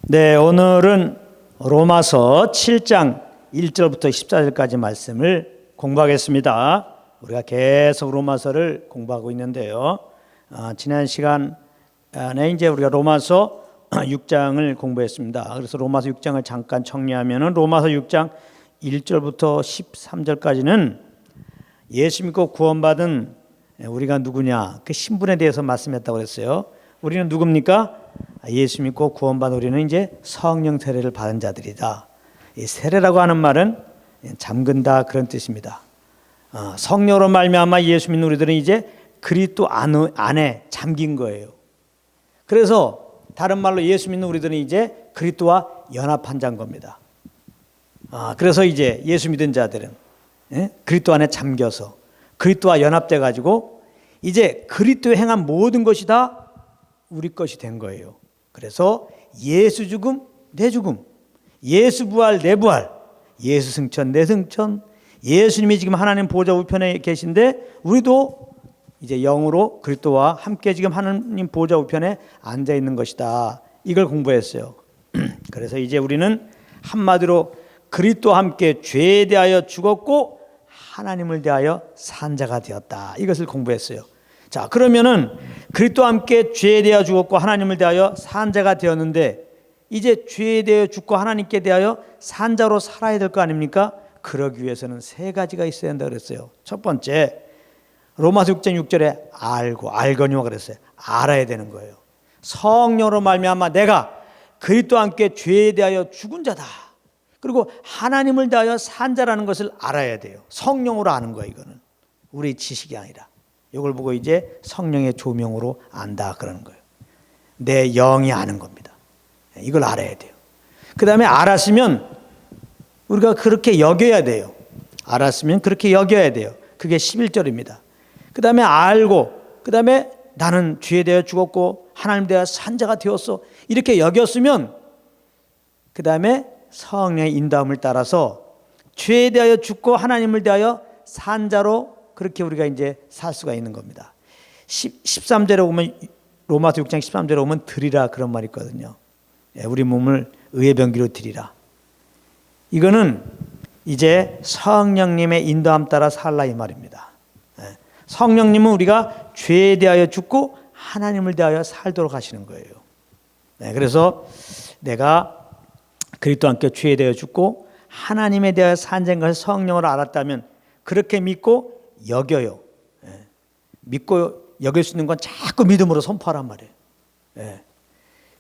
네, 오늘은 로마서 7장 1절부터 14절까지 말씀을 공부하겠습니다. 우리가 계속 로마서를 공부하고 있는데요. 지난 시간에 이제 우리가 로마서 6장을 공부했습니다. 그래서 로마서 6장을 잠깐 정리하면은 로마서 6장 1절부터 13절까지는 예수 믿고 구원받은 우리가 누구냐, 그 신분에 대해서 말씀했다고 그랬어요. 우리는 누굽니까? 예수 믿고 구원받은 우리는 이제 성령 세례를 받은 자들이다. 이 세례라고 하는 말은 잠근다 그런 뜻입니다. 성령으로 말미암아 예수 믿는 우리들은 이제 그리스도 안에 잠긴 거예요. 그래서 다른 말로 예수 믿는 우리들은 이제 그리스도와 연합한 자인 겁니다. 그래서 이제 예수 믿은 자들은 그리스도 안에 잠겨서 그리스도와 연합돼 가지고 이제 그리스도에 행한 모든 것이 다 우리 것이 된 거예요. 그래서 예수 죽음 내 죽음, 예수 부활 내 부활, 예수 승천 내 승천, 예수님이 지금 하나님 보좌 우편에 계신데 우리도 이제 영으로 그리스도와 함께 지금 하나님 보좌 우편에 앉아 있는 것이다. 이걸 공부했어요. 그래서 이제 우리는 한마디로 그리스도와 함께 죄에 대하여 죽었고 하나님을 대하여 산 자가 되었다. 이것을 공부했어요. 자, 그러면은 그리스도와 함께 죄에 대하여 죽었고 하나님을 대하여 산 자가 되었는데 이제 죄에 대하여 죽고 하나님께 대하여 산 자로 살아야 될 거 아닙니까? 그러기 위해서는 세 가지가 있어야 한다 그랬어요. 첫 번째, 로마서 6장 6절에 알거니와 그랬어요. 알아야 되는 거예요. 성령으로 말미암아 내가 그리스도와 함께 죄에 대하여 죽은 자다. 그리고 하나님을 대하여 산 자라는 것을 알아야 돼요. 성령으로 아는 거예요. 이거는 우리 지식이 아니라. 이걸 보고 이제 성령의 조명으로 안다 그러는 거예요. 내 영이 아는 겁니다. 이걸 알아야 돼요. 그 다음에 알았으면 우리가 그렇게 여겨야 돼요. 알았으면 그렇게 여겨야 돼요. 그게 11절입니다. 그 다음에 알고, 그 다음에 나는 죄에 대하여 죽었고 하나님 대하여 산 자가 되었어. 이렇게 여겼으면 그 다음에 성령의 인도함을 따라서 죄에 대하여 죽고 하나님을 대하여 산 자로 그렇게 우리가 이제 살 수가 있는 겁니다. 13절에 오면, 로마서 6장 13절에 오면 드리라 그런 말이 있거든요. 우리 몸을 의의 병기로 드리라. 이거는 이제 성령님의 인도함 따라 살라 이 말입니다. 성령님은 우리가 죄에 대하여 죽고 하나님을 대하여 살도록 하시는 거예요. 그래서 내가 그리스도와 함께 죄에 대하여 죽고 하나님에 대하여 산 자인 것을 성령으로 알았다면 그렇게 믿고 여겨요. 믿고 여길 수 있는 건 자꾸 믿음으로 선포하란 말이에요.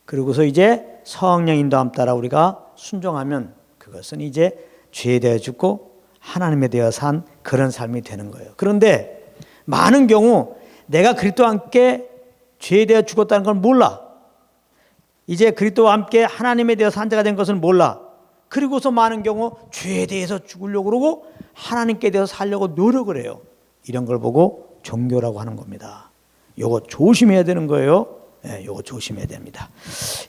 그리고서 이제 성령 인도함 따라 우리가 순종하면 그것은 이제 죄에 대하여 죽고 하나님에 대하여 산 그런 삶이 되는 거예요. 그런데 많은 경우 내가 그리스도와 함께 죄에 대하여 죽었다는 걸 몰라. 이제 그리스도와 함께 하나님에 대하여 산 자가 된 것을 몰라. 그리고서 많은 경우 죄에 대해서 죽으려고 그러고 하나님께 대해서 살려고 노력을 해요. 이런 걸 보고 종교라고 하는 겁니다. 요거 조심해야 되는 거예요. 요거 조심해야 됩니다.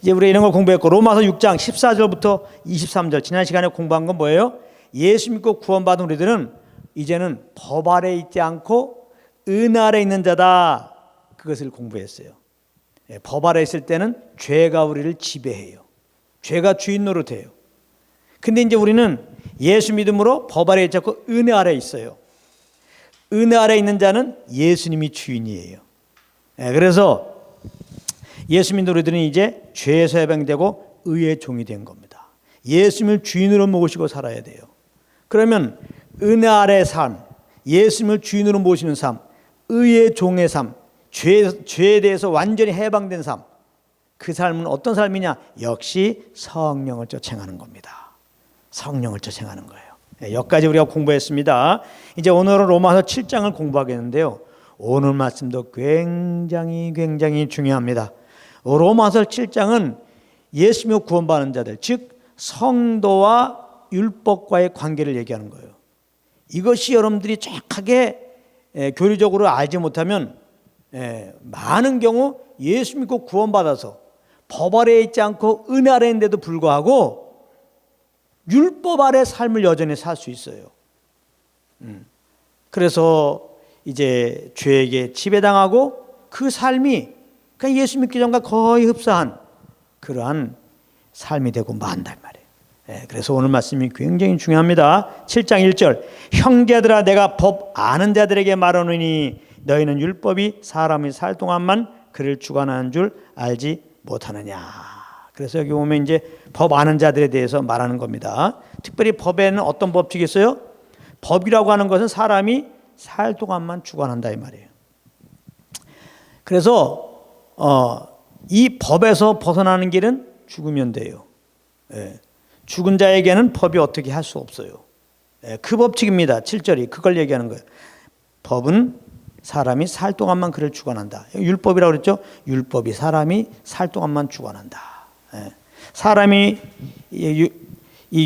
이제 우리 이런 걸 공부했고 로마서 6장 14절부터 23절 지난 시간에 공부한 건 뭐예요? 예수 믿고 구원받은 우리들은 이제는 법 아래 있지 않고 은혜 아래 있는 자다. 그것을 공부했어요. 법 아래 있을 때는 죄가 우리를 지배해요. 죄가 주인 노릇해요. 근데 이제 우리는 예수 믿음으로 법 아래 있지 않고 은혜 아래 있어요. 은혜 아래 있는 자는 예수님이 주인이에요. 그래서 예수 믿는 우리들은 이제 죄에서 해방되고 의의 종이 된 겁니다. 예수님을 주인으로 모시고 살아야 돼요. 그러면 은혜 아래의 삶, 예수님을 주인으로 모시는 삶, 의의 종의 삶, 죄에 대해서 완전히 해방된 삶, 그 삶은 어떤 삶이냐? 역시 성령을 쫓아가는 겁니다. 성령을 쫓아가는 거예요. 여기까지 우리가 공부했습니다. 이제 오늘은 로마서 7장을 공부하겠는데요. 오늘 말씀도 굉장히 중요합니다. 로마서 7장은 예수 믿고 구원받는 자들, 즉 성도와 율법과의 관계를 얘기하는 거예요. 이것이 여러분들이 정확하게 교리적으로 알지 못하면 많은 경우 예수 믿고 구원받아서 법 아래에 있지 않고 은혜 아래에 있는데도 불구하고 율법 아래 삶을 여전히 살 수 있어요. 그래서 이제 죄에게 지배당하고 그 삶이 그냥 예수 믿기 전과 거의 흡사한 그러한 삶이 되고 만다 말이에요. 그래서 오늘 말씀이 굉장히 중요합니다. 7장 1절 형제들아 내가 법 아는 자들에게 말하노니 너희는 율법이 사람이 살 동안만 그를 주관하는 줄 알지 못하느냐. 그래서 여기 보면 이제 법 아는 자들에 대해서 말하는 겁니다. 특별히 법에는 어떤 법칙이 있어요? 법이라고 하는 것은 사람이 살 동안만 주관한다 이 말이에요. 그래서 이 법에서 벗어나는 길은 죽으면 돼요. 죽은 자에게는 법이 어떻게 할 수 없어요. 그 법칙입니다. 7절이 그걸 얘기하는 거예요. 법은 사람이 살 동안만 그를 주관한다. 율법이라고 그랬죠. 율법이 사람이 살 동안만 주관한다. 사람이 이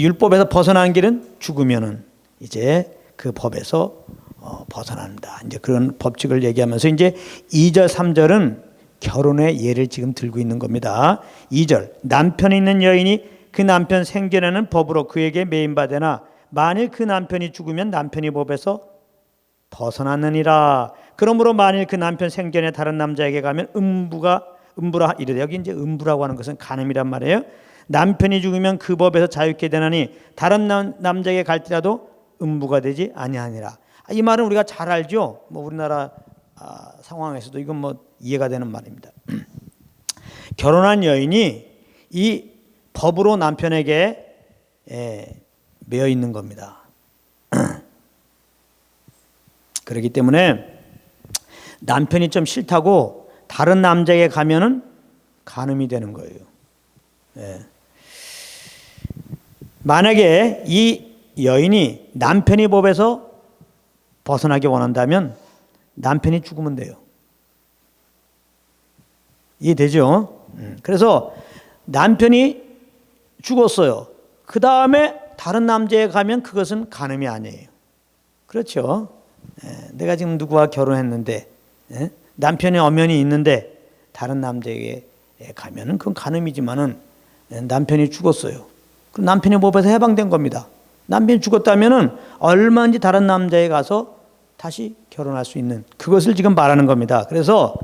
율법에서 벗어나는 길은 죽으면은 이제 그 법에서 벗어난다. 이제 그런 법칙을 얘기하면서 이제 2절, 3절은 결혼의 예를 지금 들고 있는 겁니다. 2절 남편이 있는 여인이 그 남편 생전에는 법으로 그에게 매인받으나 만일 그 남편이 죽으면 남편이 법에서 벗어났느니라. 그러므로 만일 그 남편 생전에 다른 남자에게 가면 음부라 이르되 여기 이제 음부라고 하는 것은 간음이란 말이에요. 남편이 죽으면 그 법에서 자유케 되나니 다른 남자에게 갈지라도 음부가 되지 아니하니라. 이 말은 우리가 잘 알죠. 뭐 우리나라 상황에서도 이건 뭐 이해가 되는 말입니다. 결혼한 여인이 이 법으로 남편에게 매여 있는 겁니다. 그렇기 때문에 남편이 좀 싫다고 다른 남자에게 가면은 간음이 되는 거예요. 만약에 이 여인이 남편이 법에서 벗어나기 원한다면 남편이 죽으면 돼요. 이해되죠? 그래서 남편이 죽었어요. 그 다음에 다른 남자에 가면 그것은 간음이 아니에요. 그렇죠? 내가 지금 누구와 결혼했는데 남편의 엄연이 있는데 다른 남자에게 가면은 그건 간음이지만은 남편이 죽었어요. 그럼 남편의 법에서 해방된 겁니다. 남편이 죽었다면은 얼마든지 다른 남자에 가서 다시 결혼할 수 있는 그것을 지금 말하는 겁니다. 그래서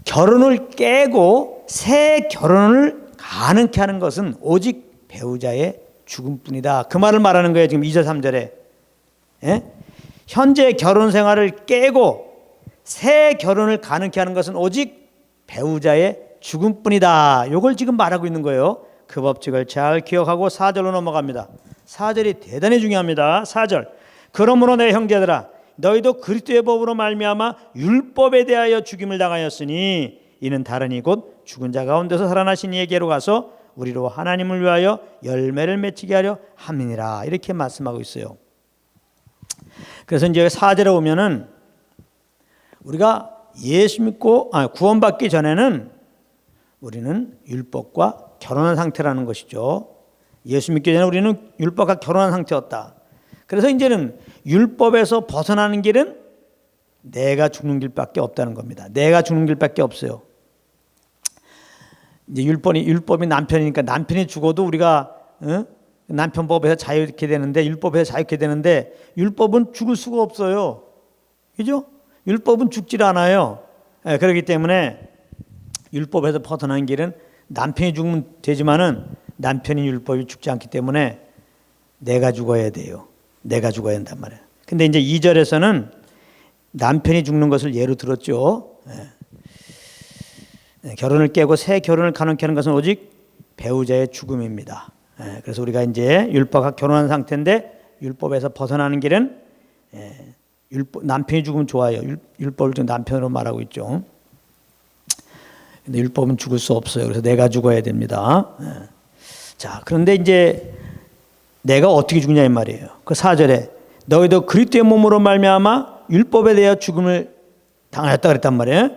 결혼을 깨고 새 결혼을 가능케 하는 것은 오직 배우자의 죽음뿐이다. 그 말을 말하는 거예요. 지금 2절 3절에. 현재 결혼 생활을 깨고 새 결혼을 가능케 하는 것은 오직 배우자의 죽음뿐이다. 이걸 지금 말하고 있는 거예요. 그 법칙을 잘 기억하고 4절로 넘어갑니다. 4절이 대단히 중요합니다. 4절 그러므로 내 형제들아 너희도 그리스도의 법으로 말미암아 율법에 대하여 죽임을 당하였으니 이는 다른 이곳 죽은 자 가운데서 살아나신 이에게로 가서 우리로 하나님을 위하여 열매를 맺히게 하려 함이니라. 이렇게 말씀하고 있어요. 그래서 이제 4절에 오면은 우리가 예수 믿고 구원받기 전에는 우리는 율법과 결혼한 상태라는 것이죠. 예수 믿기 전에 우리는 율법과 결혼한 상태였다. 그래서 이제는 율법에서 벗어나는 길은 내가 죽는 길밖에 없다는 겁니다. 내가 죽는 길밖에 없어요. 이제 율법이 남편이니까 남편이 죽어도 우리가 남편 법에서 자유케 되는데 율법에서 자유케 되는데 율법은 죽을 수가 없어요. 그죠? 율법은 죽질 않아요. 그렇기 때문에 율법에서 벗어난 길은 남편이 죽으면 되지만은 남편이 율법이 죽지 않기 때문에 내가 죽어야 돼요. 내가 죽어야 한단 말이에요. 근데 이제 2절에서는 남편이 죽는 것을 예로 들었죠. 결혼을 깨고 새 결혼을 가능케 하는 것은 오직 배우자의 죽음입니다. 그래서 우리가 이제 율법과 결혼한 상태인데 율법에서 벗어나는 길은 남편이 죽으면 좋아요. 율법을 지금 남편으로 말하고 있죠. 근데 율법은 죽을 수 없어요. 그래서 내가 죽어야 됩니다. 자, 그런데 이제 내가 어떻게 죽냐 이 말이에요. 그 4절에 너희도 그리스도의 몸으로 말미암아 율법에 대하여 죽음을 당하였다 그랬단 말이에요.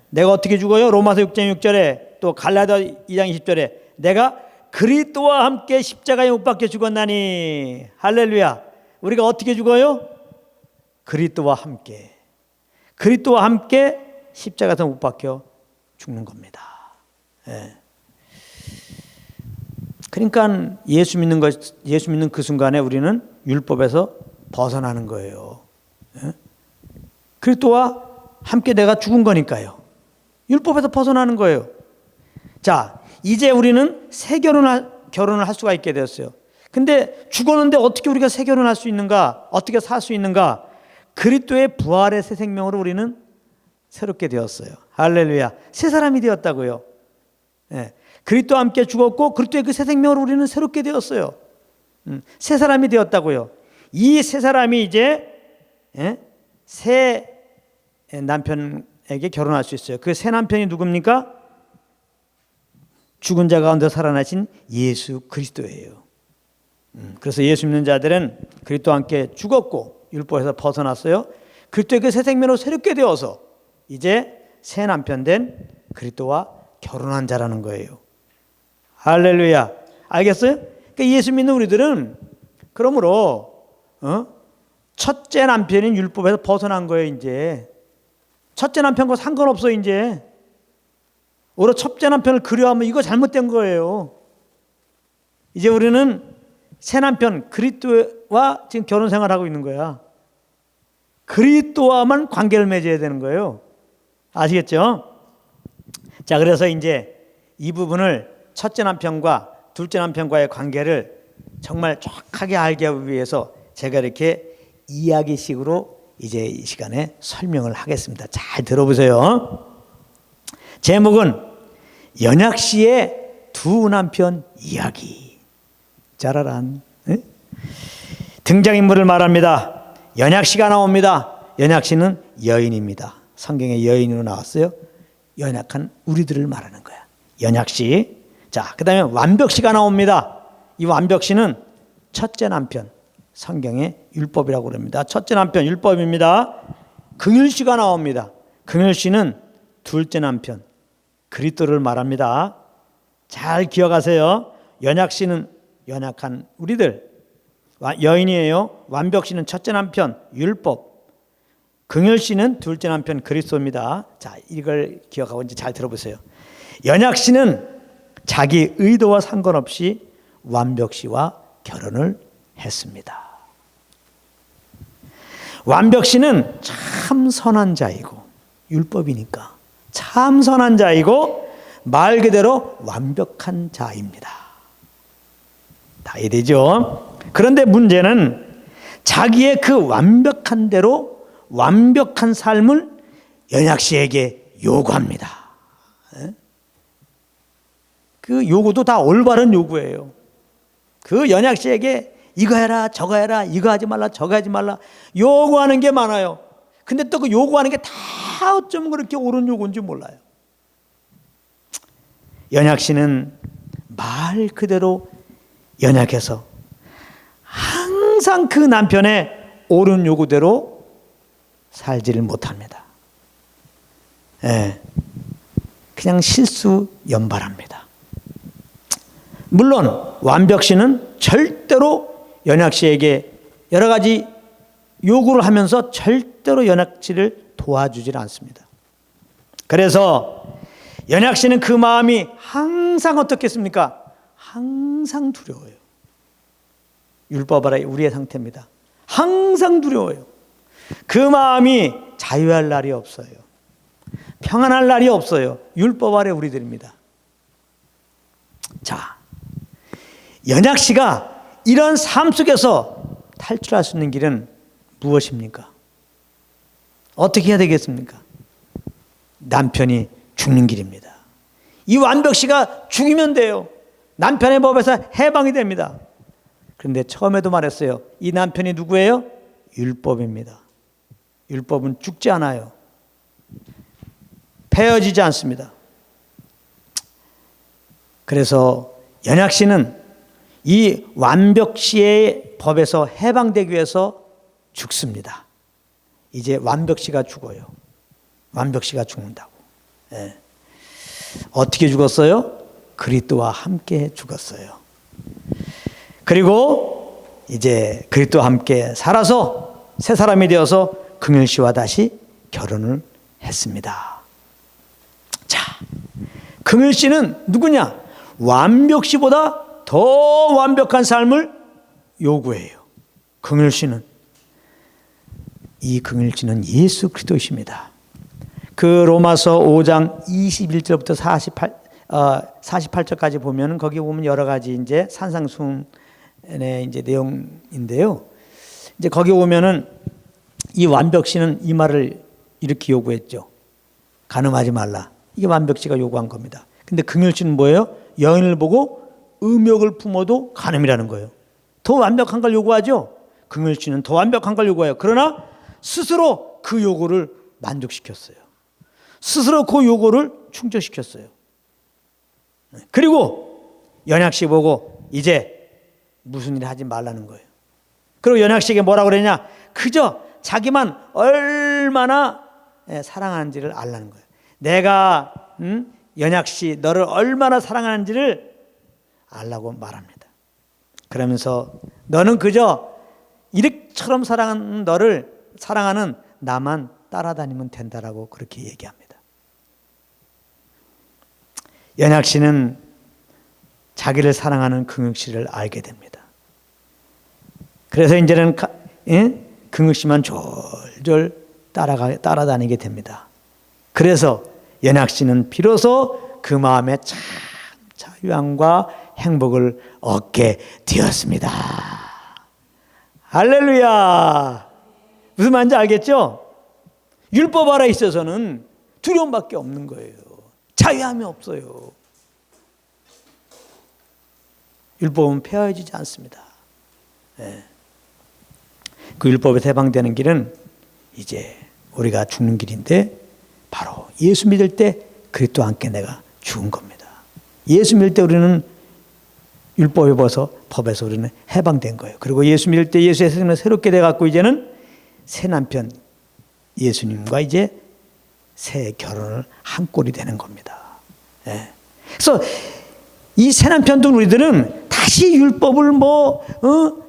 내가 어떻게 죽어요? 로마서 6장 6절에 또 갈라디아 2장 20절에 내가 그리스도와 함께 십자가에 못 박혀 죽었나니. 할렐루야. 우리가 어떻게 죽어요? 그리스도와 함께. 그리스도와 함께 십자가에서 못 박혀 죽는 겁니다. 그러니까 예수 믿는 그 순간에 우리는 율법에서 벗어나는 거예요. 그리스도와 함께 내가 죽은 거니까요. 율법에서 벗어나는 거예요. 자, 이제 우리는 새 결혼을 할 수가 있게 되었어요. 근데 죽었는데 어떻게 우리가 새 결혼할 수 있는가? 어떻게 살 수 있는가? 그리스도의 부활의 새 생명으로 우리는 새롭게 되었어요. 할렐루야. 새 사람이 되었다고요. 예. 그리스도와 함께 죽었고 그리스도의 그 새 생명으로 우리는 새롭게 되었어요. 새 사람이 되었다고요. 이 새 사람이 이제 새 남편에게 결혼할 수 있어요. 그 새 남편이 누굽니까? 죽은 자 가운데 살아나신 예수 그리스도예요. 그래서 예수 믿는 자들은 그리스도와 함께 죽었고 율법에서 벗어났어요. 그리스도의 그 새 생명으로 새롭게 되어서 이제 새 남편 된 그리스도와 결혼한 자라는 거예요. 할렐루야. 알겠어요? 그러니까 예수 믿는 우리들은 그러므로 첫째 남편인 율법에서 벗어난 거예요. 이제 첫째 남편과 상관없어. 이제 오히려 첫째 남편을 그리워하면 이거 잘못된 거예요. 이제 우리는 새 남편 그리스도와 지금 결혼 생활하고 있는 거야. 그리스도와만 관계를 맺어야 되는 거예요. 아시겠죠? 자, 그래서 이제 이 부분을 첫째 남편과 둘째 남편과의 관계를 정말 정확하게 알게 하기 위해서 제가 이렇게 이야기식으로 이제 이 시간에 설명을 하겠습니다. 잘 들어보세요. 제목은 연약시의 두 남편 이야기. 짜라란. 등장인물을 말합니다. 연약시가 나옵니다. 연약시는 여인입니다. 성경에 여인으로 나왔어요. 연약한 우리들을 말하는 거야. 연약시. 자, 그 다음에 완벽시가 나옵니다. 이 완벽시는 첫째 남편. 성경에 율법이라고 그럽니다. 첫째 남편 율법입니다. 긍휼시가 나옵니다. 긍휼시는 둘째 남편 그리스도를 말합니다. 잘 기억하세요. 연약시는 연약한 우리들, 여인이에요. 완벽시는 첫째 남편 율법, 긍휼시는 둘째 남편 그리스도입니다. 자, 이걸 기억하고 이제 잘 들어보세요. 연약시는 자기 의도와 상관없이 완벽시와 결혼을 했습니다. 완벽시는 참 선한 자이고 율법이니까 참 선한 자이고 말 그대로 완벽한 자입니다. 다 이해되죠? 그런데 문제는 자기의 그 완벽한 대로 완벽한 삶을 연약시에게 요구합니다. 그 요구도 다 올바른 요구예요. 그 연약시에게 이거 해라 저거 해라 이거 하지 말라 저거 하지 말라 요구하는 게 많아요. 근데 또 그 요구하는 게 다 어쩜 그렇게 옳은 요구인지 몰라요. 연약시는 말 그대로 연약해서 항상 그 남편의 옳은 요구대로 살지를 못합니다. 그냥 실수 연발합니다. 물론 완벽시는 절대로 연약시에게 여러 가지 요구를 하면서 절대로 연약시를 도와주질 않습니다. 그래서 연약시는 그 마음이 항상 어떻겠습니까? 항상 두려워요. 율법 아래 우리의 상태입니다. 항상 두려워요. 그 마음이 자유할 날이 없어요. 평안할 날이 없어요. 율법 아래 우리들입니다. 자, 연약시가 이런 삶 속에서 탈출할 수 있는 길은 무엇입니까? 어떻게 해야 되겠습니까? 남편이 죽는 길입니다. 이 완벽시가 죽이면 돼요. 남편의 법에서 해방이 됩니다. 그런데 처음에도 말했어요. 이 남편이 누구예요? 율법입니다. 율법은 죽지 않아요. 폐허지지 않습니다. 그래서 연약시는 이 완벽시의 법에서 해방되기 위해서 죽습니다. 이제 완벽시가 죽어요. 완벽시가 죽는다고. 어떻게 죽었어요? 그리스도와 함께 죽었어요. 그리고 이제 그리스도와 함께 살아서 새 사람이 되어서 긍휼시와 다시 결혼을 했습니다. 자, 긍휼시는 누구냐? 완벽시보다 더 완벽한 삶을 요구해요. 긍휼시는 이 긍휼시는 예수 그리스도이십니다. 그 로마서 5장 21절부터 48절까지 보면 거기 보면 여러 가지 이제 산상수훈의 이제 내용인데요. 이제 거기 보면은 이 완벽씨는 이 말을 이렇게 요구했죠. 간음하지 말라. 이게 완벽씨가 요구한 겁니다. 근데 긍휼씨는 뭐예요? 여인을 보고 음욕을 품어도 간음이라는 거예요. 더 완벽한 걸 요구하죠. 긍휼씨는 더 완벽한 걸 요구해요. 그러나 스스로 그 요구를 만족시켰어요. 스스로 그 요구를 충족시켰어요. 그리고 연약씨 보고 이제 무슨 일 하지 말라는 거예요. 그리고 연약씨에게 뭐라고 그러냐? 그저 자기만 얼마나 사랑하는지를 알라는 거예요. 내가 연약씨 너를 얼마나 사랑하는지를 알라고 말합니다. 그러면서 너는 그저 이렇게처럼 사랑하는 너를 사랑하는 나만 따라다니면 된다라고 그렇게 얘기합니다. 연약씨는 자기를 사랑하는 긍휼씨를 알게 됩니다. 그래서 이제는 긍휼씨만 졸졸 따라다니게 됩니다. 그래서 연약씨는 비로소 그 마음에 참 자유함과 행복을 얻게 되었습니다. 할렐루야. 무슨 말인지 알겠죠? 율법 아래 있어서는 두려움밖에 없는 거예요. 자유함이 없어요. 율법은 폐하여지지 않습니다. 그 율법에서 해방되는 길은 이제 우리가 죽는 길인데 바로 예수 믿을 때 그리스도와 함께 내가 죽은 겁니다. 예수 믿을 때 우리는 율법에 벗어 법에서 우리는 해방된 거예요. 그리고 예수 믿을 때 예수의 생명을 새롭게 돼갖고 이제는 새 남편 예수님과 이제 새 결혼을 한 꼴이 되는 겁니다. 그래서 이 새 남편도 우리들은 다시 율법을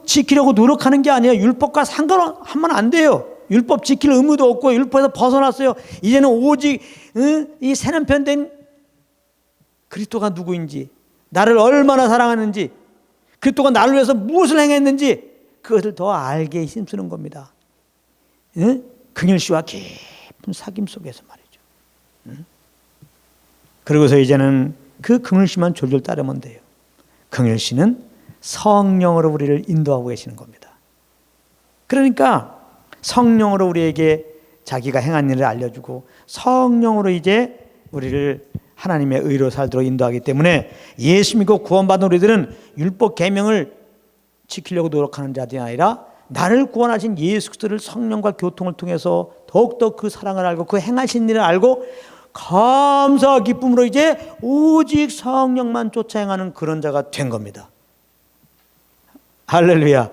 지키려고 노력하는 게 아니에요. 율법과 상관하면 안 돼요. 율법 지킬 의무도 없고 율법에서 벗어났어요. 이제는 오직 이 새 남편 된 그리스도가 누구인지, 나를 얼마나 사랑하는지, 그리스도가 나를 위해서 무엇을 행했는지 그것을 더 알게 힘쓰는 겁니다. 긍휼씨와 깊은 사귐 속에서 말이죠. 그러고서 이제는 그 긍휼씨만 졸졸 따르면 돼요. 긍휼씨는 성령으로 우리를 인도하고 계시는 겁니다. 그러니까 성령으로 우리에게 자기가 행한 일을 알려주고 성령으로 이제 우리를 하나님의 의로 살도록 인도하기 때문에 예수 믿고 구원받은 우리들은 율법 계명을 지키려고 노력하는 자들이 아니라 나를 구원하신 예수 그리스도를 성령과 교통을 통해서 더욱더 그 사랑을 알고 그 행하신 일을 알고 감사와 기쁨으로 이제 오직 성령만 쫓아 행하는 그런 자가 된 겁니다. 할렐루야.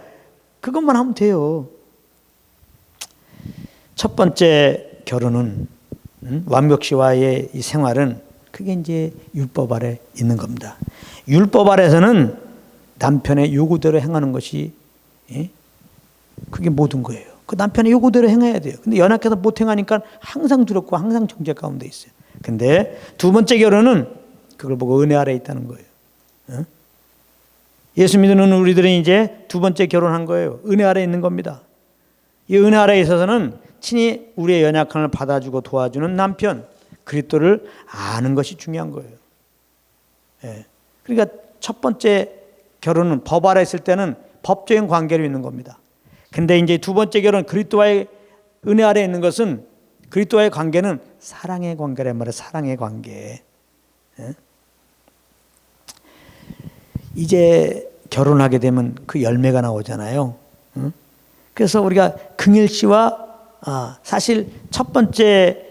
그것만 하면 돼요. 첫 번째 결혼은 완벽씨와의 이 생활은 그게 이제 율법 아래 있는 겁니다. 율법 아래서는 남편의 요구대로 행하는 것이 그게 모든 거예요. 그 남편의 요구대로 행해야 돼요. 근데 연약해서 못 행하니까 항상 두렵고 항상 정죄 가운데 있어요. 근데 두 번째 결혼은 그걸 보고 은혜 아래 있다는 거예요. 예수 믿는 우리들은 이제 두 번째 결혼한 거예요. 은혜 아래 있는 겁니다. 이 은혜 아래에 있어서는 친히 우리의 연약함을 받아주고 도와주는 남편 그리스도를 아는 것이 중요한 거예요. 그러니까 첫 번째 결혼은 법 아래 있을 때는 법적인 관계로 있는 겁니다. 근데 이제 두 번째 결혼 그리스도와의 은혜 아래 있는 것은 그리스도와의 관계는 사랑의 관계란 말이에요. 사랑의 관계. 이제 결혼하게 되면 그 열매가 나오잖아요. 그래서 우리가 긍휼씨와 사실 첫 번째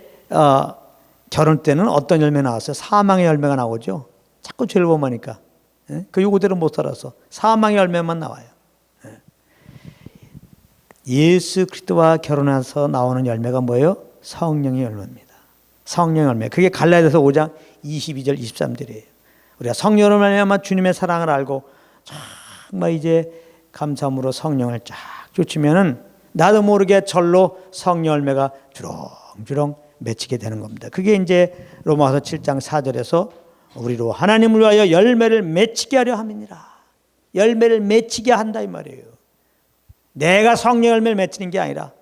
결혼 때는 어떤 열매 나왔어요? 사망의 열매가 나오죠. 자꾸 죄를 범하니까 그 요구대로 못 살아서 사망의 열매만 나와요. 예수 그리스도와 결혼해서 나오는 열매가 뭐예요? 성령의 열매입니다. 성령의 열매. 그게 갈라디아서 5장 22절 23절이에요. 우리가 성령을 말미암아 주님의 사랑을 알고 정말 이제 감사함으로 성령을 쫙 쫓으면은 나도 모르게 절로 성령 열매가 주렁주렁 맺히게 되는 겁니다. 그게 이제 로마서 7장 4절에서 우리로 하나님을 위하여 열매를 맺히게 하려 함이니라. 열매를 맺히게 한다 이 말이에요. 내가 성령 열매를 맺히는 게 아니라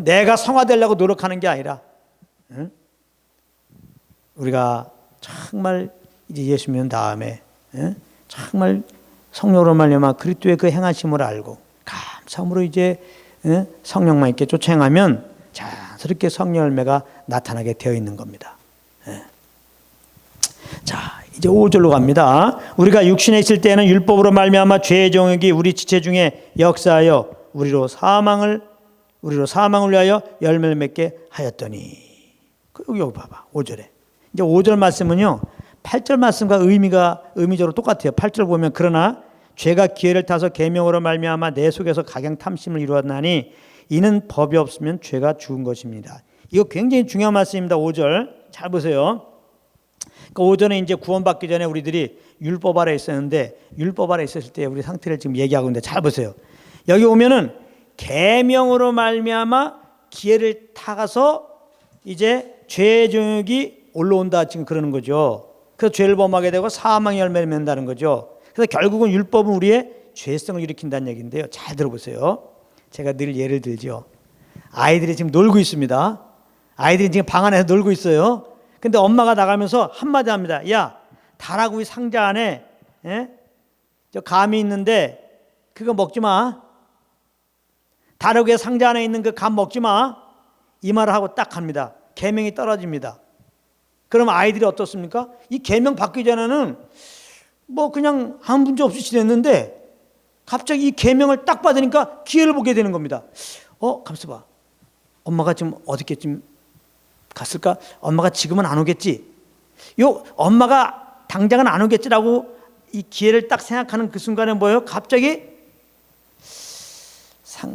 내가 성화되려고 노력하는 게 아니라 우리가 정말 이제 예수 믿는 다음에 정말 성령으로 말미암아 그리스도의 그 행하심을 알고 감사함으로 이제 성령만 있게 쫓아 행하면 자연스럽게 성령 열매가 나타나게 되어 있는 겁니다. 자, 이제 5절로 갑니다. 우리가 육신에 있을 때에는 율법으로 말미암아 죄의 정욕이 우리 지체 중에 역사하여 우리로 사망을 위하여 열매를 맺게 하였더니. 여기 봐봐. 5절에. 이제 5절 말씀은요, 8절 말씀과 의미적으로 똑같아요. 8절 보면 그러나 죄가 기회를 타서 계명으로 말미암아 내 속에서 각양 탐심을 이루었나니 이는 법이 없으면 죄가 죽은 것입니다. 이거 굉장히 중요한 말씀입니다. 5절 잘 보세요. 그 5절에 이제 구원받기 전에 우리들이 율법 아래 있었는데, 율법 아래 있었을 때 우리 상태를 지금 얘기하고 있는데 잘 보세요. 여기 오면은 계명으로 말미암아 기회를 타가서 이제 죄의 정욕이 올라온다 지금 그러는 거죠. 그래서 죄를 범하게 되고 사망의 열매를 맺는다는 거죠. 그래서 결국은 율법은 우리의 죄성을 일으킨다는 얘기인데요. 잘 들어보세요. 제가 늘 예를 들죠. 아이들이 지금 놀고 있습니다. 아이들이 지금 방 안에서 놀고 있어요. 근데 엄마가 나가면서 한마디 합니다. 야, 다라구이 상자 안에 저 감이 있는데 그거 먹지 마. 다라구의 상자 안에 있는 그 감 먹지 마. 이 말을 하고 딱 합니다. 계명이 떨어집니다. 그럼 아이들이 어떻습니까? 이 계명 받기 전에는 뭐 그냥 아무 문제 없이 지냈는데 갑자기 이 계명을 딱 받으니까 기회를 보게 되는 겁니다. 가만있어 봐. 엄마가 지금 어디쯤 갔을까? 엄마가 지금은 안 오겠지? 엄마가 당장은 안 오겠지라고 이 기회를 딱 생각하는 그 순간에 뭐예요? 갑자기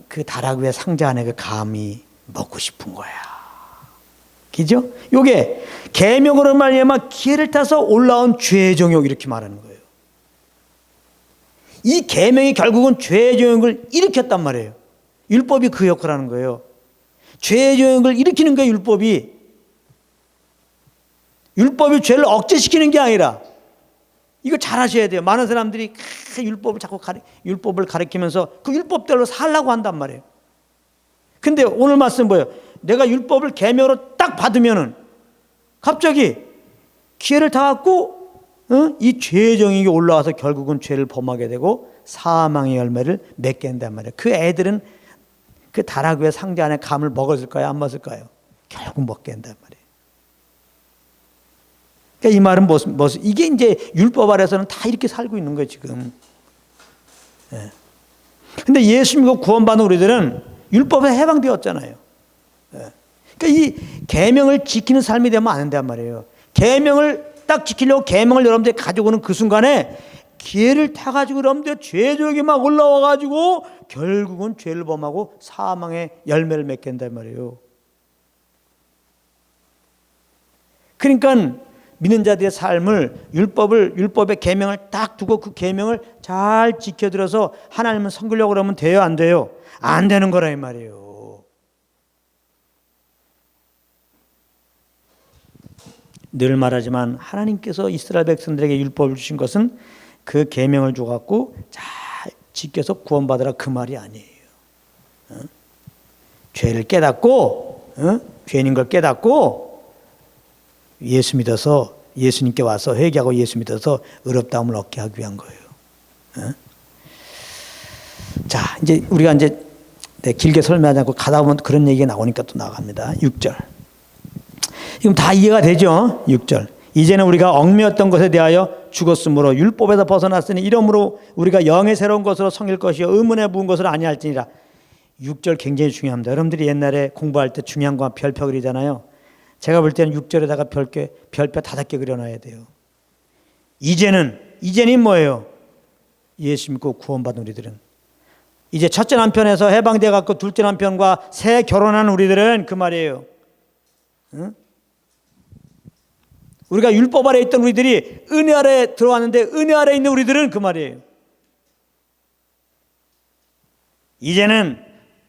그 다라구의 상자 안에 그 감이 먹고 싶은 거야. 그죠? 요게 계명으로 말미암아 기회를 타서 올라온 죄의 정욕 이렇게 말하는 거예요. 이 계명이 결국은 죄의 정욕을 일으켰단 말이에요. 율법이 그 역할을 하는 거예요. 죄의 정욕을 일으키는 거예요. 율법이 죄를 억제시키는 게 아니라, 이거 잘 하셔야 돼요. 많은 사람들이 율법을 가리키면서 그 율법대로 살라고 한단 말이에요. 근데 오늘 말씀 뭐예요? 내가 율법을 계명으로 딱 받으면은 갑자기 기회를 다 갖고 이 죄의 정욕이 올라와서 결국은 죄를 범하게 되고 사망의 열매를 맺게 된단 말이에요. 그 애들은 그 다라구의 상자 안에 감을 먹었을까요? 안 먹었을까요? 결국 먹게 된단 말이에요. 그러니까 이 말은 무슨 이게 이제 율법 아래서는 다 이렇게 살고 있는 거예요 지금. 근데 예수 믿고 구원받은 우리들은 율법에 해방되었잖아요. 그러니까 이 계명을 지키는 삶이 되면 안 된단 말이에요. 계명을 딱 지키려고 계명을 여러분들이 가지고 오는 그 순간에 기회를 타가지고 여러분들 죄적이 막 올라와가지고 결국은 죄를 범하고 사망의 열매를 맺게 된단 말이에요. 그러니까 믿는 자들의 삶을 율법의 계명을 딱 두고 그 계명을 잘 지켜들어서 하나님을 섬기려고 그러면 돼요, 안 돼요? 안 되는 거라 이 말이에요. 늘 말하지만 하나님께서 이스라엘 백성들에게 율법을 주신 것은 그 계명을 줘갖고 잘 지켜서 구원받으라 그 말이 아니에요. 죄를 깨닫고 죄인인 걸 깨닫고 예수 믿어서 예수님께 와서 회개하고 예수 믿어서 의롭다함을 얻게 하기 위한 거예요. 자, 이제 우리가 이제 길게 설명하지 않고 가다 보면 그런 얘기가 나오니까 또 나갑니다. 6절. 지금 다 이해가 되죠? 6절. 이제는 우리가 얽매였던 것에 대하여 죽었으므로 율법에서 벗어났으니 이러므로 우리가 영의 새로운 것으로 성일 것이요 의문에 부은 것으로 아니할지니라. 6절 굉장히 중요합니다. 여러분들이 옛날에 공부할 때 중요한 거 별표 그리잖아요. 제가 볼 때는 6절에다가 별표 5개 그려놔야 돼요. 이제는 뭐예요? 예수 믿고 구원받은 우리들은. 이제 첫째 남편에서 해방돼 갖고 둘째 남편과 새 결혼한 우리들은 그 말이에요. 응? 우리가 율법 아래 있던 우리들이 은혜 아래 들어왔는데 은혜 아래 있는 우리들은 그 말이에요. 이제는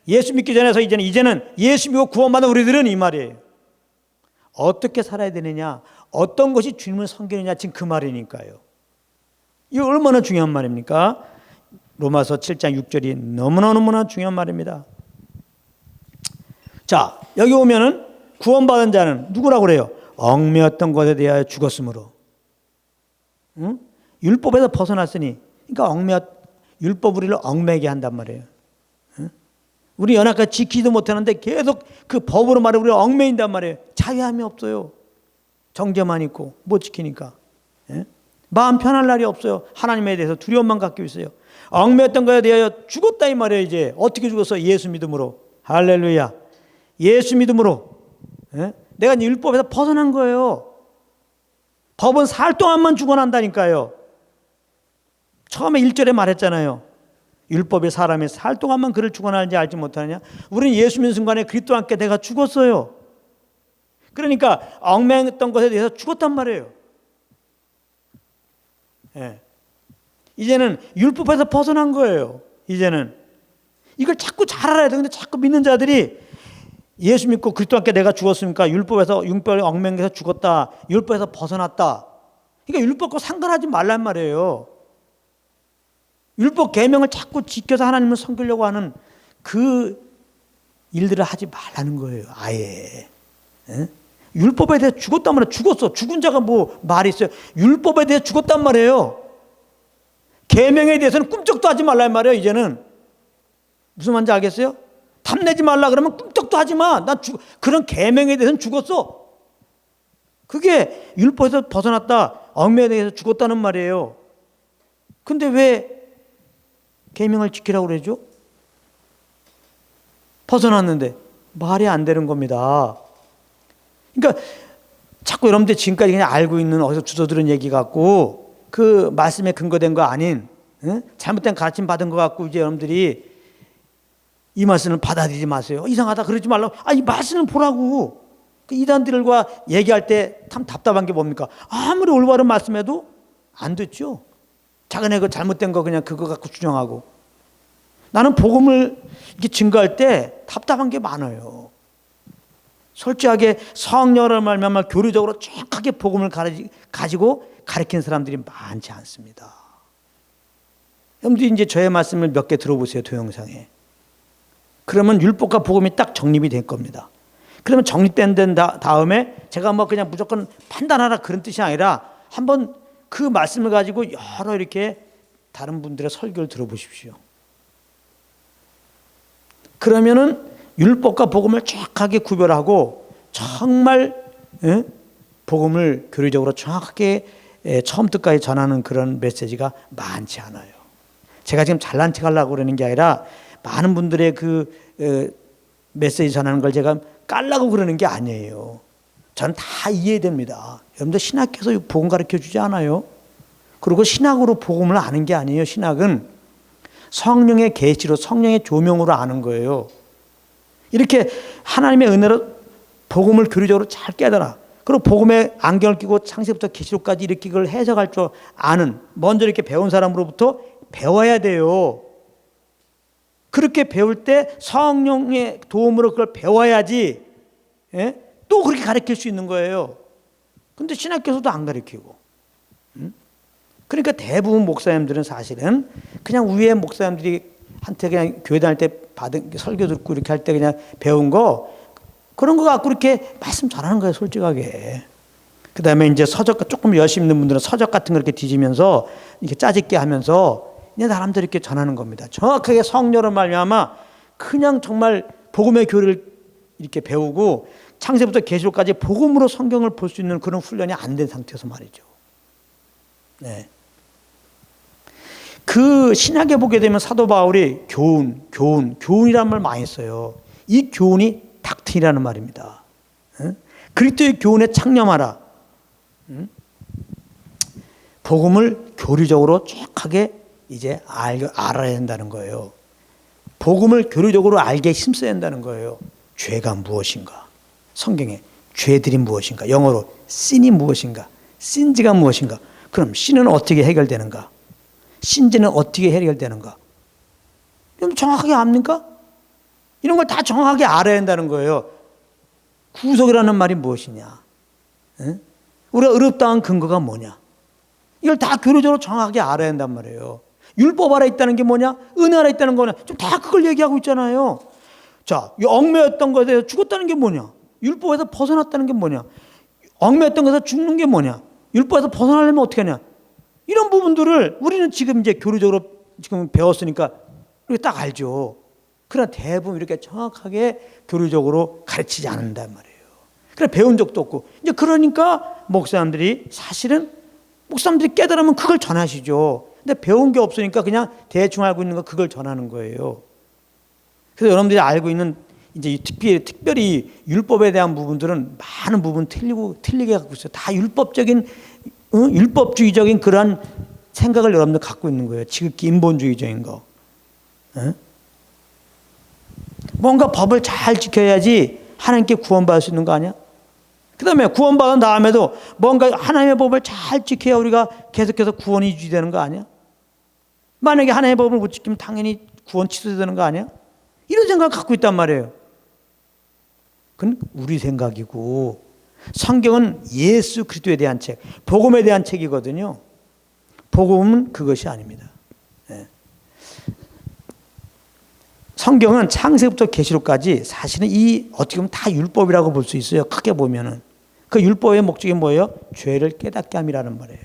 예수 믿기 전에서 이제는 예수 믿고 구원받은 우리들은 이 말이에요. 어떻게 살아야 되느냐, 어떤 것이 주님을 섬기느냐, 지금 그 말이니까요. 이거 얼마나 중요한 말입니까? 로마서 7장 6절이 너무나 중요한 말입니다. 자, 여기 오면은 구원받은 자는 누구라고 그래요? 얽매였던 것에 대하여 죽었으므로. 응? 율법에서 벗어났으니, 그러니까 율법 우리를 얽매게 한단 말이에요. 응? 우리 연약하게 지키지도 못하는데 계속 그 법으로 말해 우리를 얽매인단 말이에요. 자유함이 없어요. 정죄만 있고 못 지키니까. 예? 마음 편할 날이 없어요. 하나님에 대해서 두려움만 갖고 있어요. 얽매였던 거에 대하여 죽었다 이 말이에요. 이제 어떻게 죽었어? 예수 믿음으로. 할렐루야. 예수 믿음으로. 예? 내가 율법에서 벗어난 거예요. 법은 살 동안만 죽어난다니까요. 처음에 1절에 말했잖아요. 율법의 사람이 살 동안만 그를 죽어나는지 알지 못하느냐. 우리는 예수 믿는 순간에 그리스도와 함께 내가 죽었어요. 그러니까 얽매였던 것에 대해서 죽었단 말이에요. 예. 이제는 율법에서 벗어난 거예요. 이제는 이걸 자꾸 잘 알아야 돼. 근데 자꾸 믿는 자들이 예수 믿고 그리스도와 함께 내가 죽었으니까 율법에 얽매여서 죽었다. 율법에서 벗어났다. 그러니까 율법과 상관하지 말란 말이에요. 율법 계명을 자꾸 지켜서 하나님을 섬기려고 하는 그 일들을 하지 말라는 거예요. 아예. 예? 율법에 대해 죽었단 말이에요. 죽었어. 죽은 자가 뭐 말이 있어요. 율법에 대해 죽었단 말이에요. 계명에 대해서는 꿈쩍도 하지 말란 말이에요. 이제는 무슨 말인지 알겠어요? 탐내지 말라 그러면 꿈쩍도 하지 마. 난 그런 계명에 대해서는 죽었어. 그게 율법에서 벗어났다. 얽매에 대해서 죽었다는 말이에요. 근데 왜 계명을 지키라고 그러죠? 벗어났는데 말이 안 되는 겁니다. 그러니까 자꾸 여러분들 지금까지 그냥 알고 있는 어디서 주워 들은 얘기 같고 그 말씀에 근거된 거 아닌 잘못된 가르침 받은 거 같고 이제 여러분들이 이 말씀을 받아들이지 마세요. 이상하다 그러지 말라고. 이 말씀을 보라고. 그 이단들과 얘기할 때 참 답답한 게 뭡니까? 아무리 올바른 말씀해도 안 됐죠. 자기네 그 잘못된 거 그냥 그거 갖고 주장하고. 나는 복음을 이렇게 증거할 때 답답한 게 많아요. 솔직하게 성령을 말미암아 교리적으로 정확하게 복음을 가지고 가르치는 사람들이 많지 않습니다. 여러분들이 이제 저의 말씀을 몇 개 들어보세요. 동영상에. 그러면 율법과 복음이 딱 정립이 될 겁니다. 그러면 정립된 다음에 제가 뭐 그냥 무조건 판단하라 그런 뜻이 아니라 한번 그 말씀을 가지고 여러 이렇게 다른 분들의 설교를 들어보십시오. 그러면은 율법과 복음을 정확하게 구별하고 정말 복음을 교리적으로 정확하게 처음부터까지 전하는 그런 메시지가 많지 않아요. 제가 지금 잘난 척 하려고 그러는 게 아니라 많은 분들의 그 메시지 전하는 걸 제가 깔라고 그러는 게 아니에요. 저는 다 이해됩니다. 여러분들 신학교에서 복음 가르쳐 주지 않아요? 그리고 신학으로 복음을 아는 게 아니에요. 신학은 성령의 계시로 성령의 조명으로 아는 거예요. 이렇게 하나님의 은혜로 복음을 교리적으로 잘 깨달아. 그리고 복음에 안경을 끼고 창세부터 계시록까지 이렇게 그걸 해석할 줄 아는 먼저 이렇게 배운 사람으로부터 배워야 돼요. 그렇게 배울 때 성령의 도움으로 그걸 배워야지 또 그렇게 가르칠 수 있는 거예요. 근데 신학교에서도 안 가르치고. 그러니까 대부분 목사님들은 사실은 그냥 위에 목사님들이 한테 그냥 교회 다닐 때 받은 설교 듣고 이렇게 할 때 그냥 배운 거 그런 거 갖고 이렇게 말씀 전하는 거예요. 솔직하게. 그 다음에 이제 서적 조금 열심히 있는 분들은 서적 같은 거 이렇게 뒤지면서 이렇게 짜집게 하면서 이제 사람들 이렇게 전하는 겁니다. 정확하게 성령으로 말미암아 그냥 정말 복음의 교리를 이렇게 배우고 창세부터 계시록까지 복음으로 성경을 볼 수 있는 그런 훈련이 안 된 상태에서 말이죠. 네. 그 신약에 보게 되면 사도 바울이 교훈이라는 말 많이 써요. 이 교훈이 닥트이라는 말입니다. 그리스도의 교훈에 창념하라. 복음을 교리적으로 정확하게 이제 알아야 된다는 거예요. 복음을 교리적으로 알게 힘써야 된다는 거예요. 죄가 무엇인가? 성경에 죄들이 무엇인가? 영어로 sin이 무엇인가? sin지가 무엇인가? 그럼 sin은 어떻게 해결되는가? 신제는 어떻게 해결되는가? 그럼 정확하게 압니까? 이런 걸 다 정확하게 알아야 한다는 거예요. 구속이라는 말이 무엇이냐? 우리가 의롭다한 근거가 뭐냐? 이걸 다 교리적으로 정확하게 알아야 한단 말이에요. 율법 아래 있다는 게 뭐냐? 은혜 아래 있다는 거냐? 좀 다 그걸 얘기하고 있잖아요. 자, 이 얽매였던 것에 대해서 죽었다는 게 뭐냐? 율법에서 벗어났다는 게 뭐냐? 얽매였던 것에서 죽는 게 뭐냐? 율법에서 벗어나려면 어떻게 하냐? 이런 부분들을 우리는 지금 이제 교리적으로 지금 배웠으니까 우리 딱 알죠. 그러나 대부분 이렇게 정확하게 교리적으로 가르치지 않는단 말이에요. 그래 배운 적도 없고 이제 그러니까 목사님들이 깨달으면 그걸 전하시죠. 근데 배운 게 없으니까 그냥 대충 알고 있는 거 그걸 전하는 거예요. 그래서 여러분들이 알고 있는 이제 특별히 율법에 대한 부분들은 많은 부분 틀리게 갖고 있어요. 다 율법주의적인 그러한 생각을 여러분들 갖고 있는 거예요. 지극히 인본주의적인 거. 에? 뭔가 법을 잘 지켜야지 하나님께 구원받을 수 있는 거 아니야? 그 다음에 구원받은 다음에도 뭔가 하나님의 법을 잘 지켜야 우리가 계속해서 구원이 유지되는 거 아니야? 만약에 하나님의 법을 못 지키면 당연히 구원 취소되는 거 아니야? 이런 생각을 갖고 있단 말이에요. 그건 우리 생각이고 성경은 예수 그리스도에 대한 책, 복음에 대한 책이거든요. 복음은 그것이 아닙니다. 네. 성경은 창세부터 계시록까지 사실은 이 어떻게 보면 다 율법이라고 볼 수 있어요. 크게 보면은 그 율법의 목적이 뭐예요? 죄를 깨닫게 함이라는 말이에요.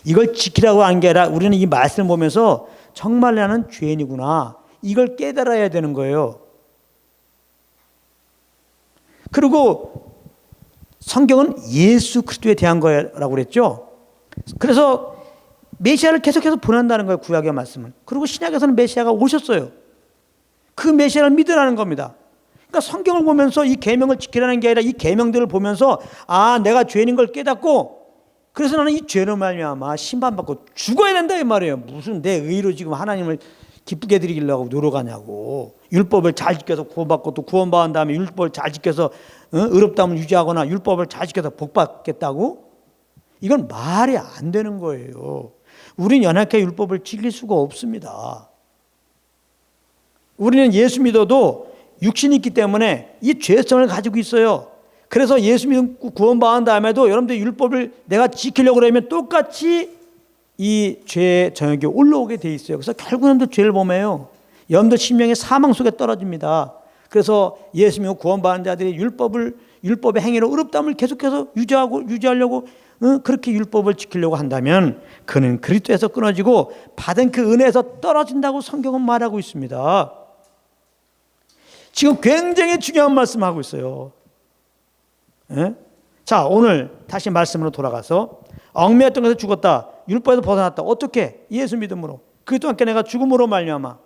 이걸 지키라고 하는 게 아니라 우리는 이 말씀을 보면서 정말 나는 죄인이구나. 이걸 깨달아야 되는 거예요. 그리고 성경은 예수 그리스도에 대한 거라고 그랬죠. 그래서 메시아를 계속해서 보낸다는 거예요. 구약의 말씀은. 그리고 신약에서는 메시아가 오셨어요. 그 메시아를 믿으라는 겁니다. 그러니까 성경을 보면서 이 계명을 지키라는 게 아니라 이 계명들을 보면서 아 내가 죄인인 걸 깨닫고 그래서 나는 이 죄로 말미암아 심판받고 죽어야 된다 이 말이에요. 무슨 내 의로 지금 하나님을 기쁘게 드리려고 노력하냐고. 율법을 잘 지켜서 구원받고 또 구원받은 다음에 율법을 잘 지켜서 의롭다함을 유지하거나 율법을 잘 지켜서 복받겠다고? 이건 말이 안 되는 거예요. 우리는 연약해 율법을 지킬 수가 없습니다. 우리는 예수 믿어도 육신이 있기 때문에 이 죄성을 가지고 있어요. 그래서 예수 믿고 구원받은 다음에도 여러분들 율법을 내가 지키려고 그러면 똑같이 이 죄의 정욕이 올라오게 돼 있어요. 그래서 결국은 또 죄를 범해요. 여러분들 심령의 사망 속에 떨어집니다. 그래서 예수 믿고 구원받은 자들이 율법의 행위로 의롭다함을 계속해서 유지하려고 그렇게 율법을 지키려고 한다면 그는 그리스도에서 끊어지고 받은 그 은혜에서 떨어진다고 성경은 말하고 있습니다. 지금 굉장히 중요한 말씀하고 있어요. 예? 자, 오늘 다시 말씀으로 돌아가서 얽매였던 것에서 죽었다. 율법에서 벗어났다. 어떻게? 예수 믿음으로. 그리스도와 함께 내가 죽음으로 말미암아.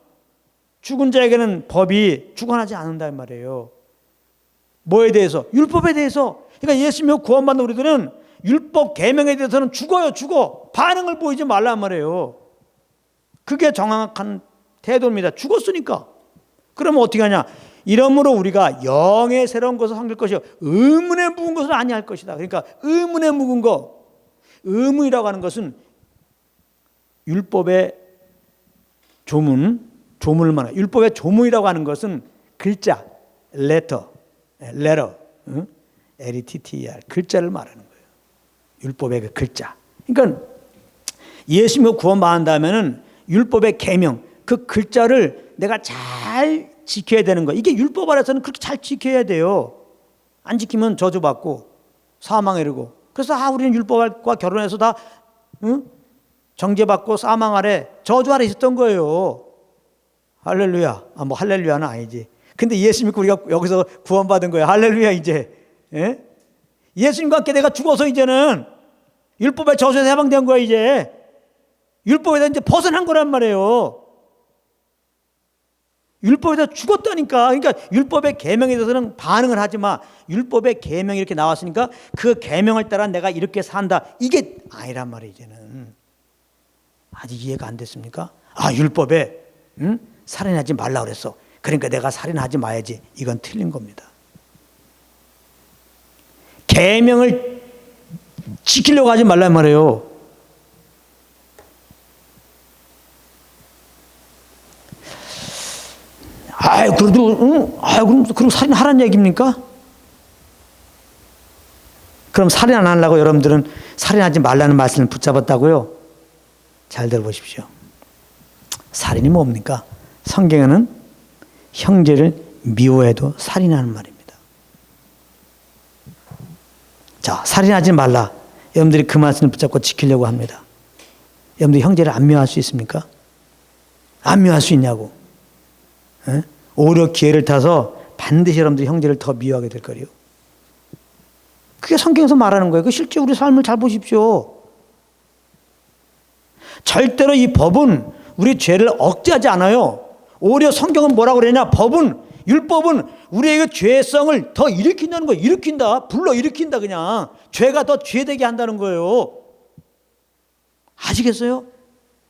죽은 자에게는 법이 주관하지 않는다는 말이에요. 뭐에 대해서? 율법에 대해서. 그러니까 예수 믿고 구원받는 우리들은 율법 계명에 대해서는 죽어. 반응을 보이지 말란 말이에요. 그게 정확한 태도입니다. 죽었으니까. 그러면 어떻게 하냐? 이러므로 우리가 영의 새로운 것을 섬길 것이요 의문에 묵은 것을 아니할 것이다. 그러니까 의문에 묵은 거. 의문이라고 하는 것은 율법의 조문을 말해요. 율법의 조문이라고 하는 것은 글자, letter, L-E-T-T-E-R, 글자를 말하는 거예요. 율법의 그 글자. 그러니까 예수 믿고 구원받는다면은 율법의 계명, 그 글자를 내가 잘 지켜야 되는 거예요. 이게 율법 아래서는 그렇게 잘 지켜야 돼요. 안 지키면 저주받고 사망에 이르고. 그래서 우리는 율법과 결혼해서 다 정죄받고 사망 아래 저주 아래 있었던 거예요. 할렐루야. 뭐 할렐루야는 아니지. 근데 예수 믿고 우리가 여기서 구원받은 거예요. 할렐루야 이제. 예? 예수님과 함께 내가 죽어서 이제는 율법의 저주에서 해방된 거야 이제. 율법에서 이제 벗어난 거란 말이에요. 율법에서 죽었다니까. 그러니까 율법의 계명에 대해서는 반응을 하지 마. 율법의 계명이 이렇게 나왔으니까 그 계명을 따라 내가 이렇게 산다. 이게 아니란 말이에요 이제는. 아직 이해가 안 됐습니까? 율법에 살인하지 말라 그랬어. 그러니까 내가 살인하지 마야지. 이건 틀린 겁니다. 계명을 지키려고 하지 말란 말이에요. 그럼 살인하라는 얘기입니까? 그럼 살인 안 하려고 여러분들은 살인하지 말라는 말씀을 붙잡았다고요? 잘 들어보십시오. 살인이 뭡니까? 성경에는 형제를 미워해도 살인하는 말입니다. 자, 살인하지 말라. 여러분들이 그 말씀을 붙잡고 지키려고 합니다. 여러분들 형제를 안 미워할 수 있습니까? 안 미워할 수 있냐고. 에? 오히려 기회를 타서 반드시 여러분들 형제를 더 미워하게 될 거예요. 그게 성경에서 말하는 거예요. 그 실제 우리 삶을 잘 보십시오. 절대로 이 법은 우리 죄를 억제하지 않아요. 오히려 성경은 뭐라고 그러냐? 율법은 우리에게 죄성을 더 일으킨다는 거예요. 일으킨다. 불러일으킨다 그냥. 죄가 더 죄되게 한다는 거예요. 아시겠어요?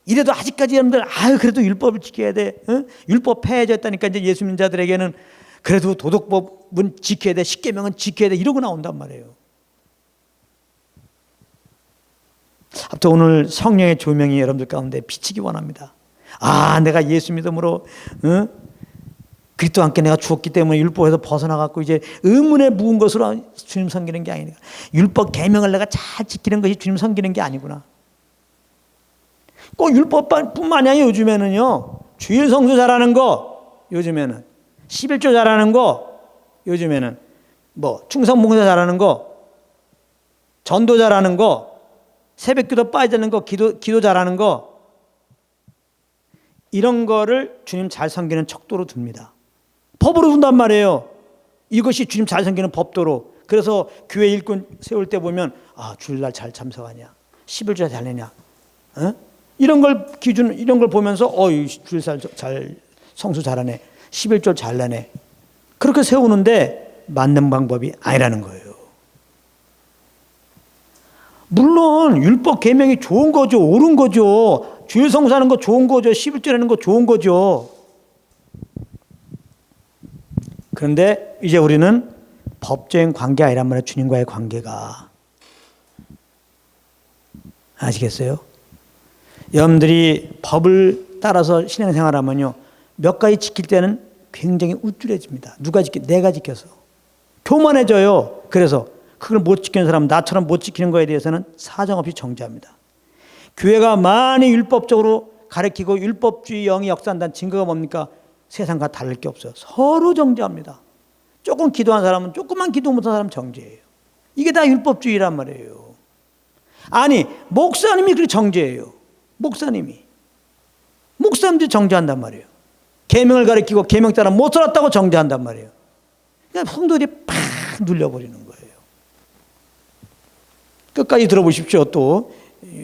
이래도 아직까지 여러분들 그래도 율법을 지켜야 돼. 응? 율법 폐해졌다니까 이제 예수 믿는 자들에게는 그래도 도덕법은 지켜야 돼. 십계명은 지켜야 돼. 이러고 나온단 말이에요. 또 오늘 성령의 조명이 여러분들 가운데 비치기 원합니다. 내가 예수 믿음으로 그리스도와 함께 내가 죽었기 때문에 율법에서 벗어나갖고 이제 의문에 묵은 것으로 주님 섬기는 게 아니라 율법 계명을 내가 잘 지키는 것이 주님 섬기는 게 아니구나. 꼭 율법뿐만이 아니에요. 요즘에는요. 주일 성수 잘하는 거 요즘에는 11조 잘하는 거 요즘에는 뭐 충성봉사 잘하는 거 전도 잘하는 거 새벽기도 빠지는 거 기도 잘하는 거 이런 거를 주님 잘 섬기는 척도로 둡니다. 법으로 둔단 말이에요. 이것이 주님 잘 섬기는 법도로. 그래서 교회 일꾼 세울 때 보면 주일날 잘 참석하냐 11조 잘 내냐 이런 걸 이런 걸 보면서 주일 잘 성수 잘하네 11조 잘 내네 그렇게 세우는데 맞는 방법이 아니라는 거예요. 물론 율법 계명이 좋은 거죠. 옳은 거죠. 주일 성수하는 거 좋은 거죠. 11조 내는 거 좋은 거죠. 그런데 이제 우리는 법적인 관계 아니란 말이에요. 주님과의 관계가. 아시겠어요? 여러분들이 법을 따라서 신앙생활하면요. 몇 가지 지킬 때는 굉장히 우쭐해집니다. 누가 내가 지켜서. 교만해져요. 그래서 그걸 못 지키는 사람은 나처럼 못 지키는 거에 대해서는 사정없이 정죄합니다. 교회가 많이 율법적으로 가르치고 율법주의 영이 역사한다는 증거가 뭡니까? 세상과 다를 게 없어요. 서로 정죄합니다. 조금 기도한 사람은 조금만 기도 못한 사람 정죄해요. 이게 다 율법주의란 말이에요. 아니 목사님이 그렇게 정죄해요. 목사님들이 정죄한단 말이에요. 계명을 가르치고 계명 따라 못 살았다고 정죄한단 말이에요. 그러니까 성도들이 팍 눌려버리는 거예요. 끝까지 들어보십시오. 또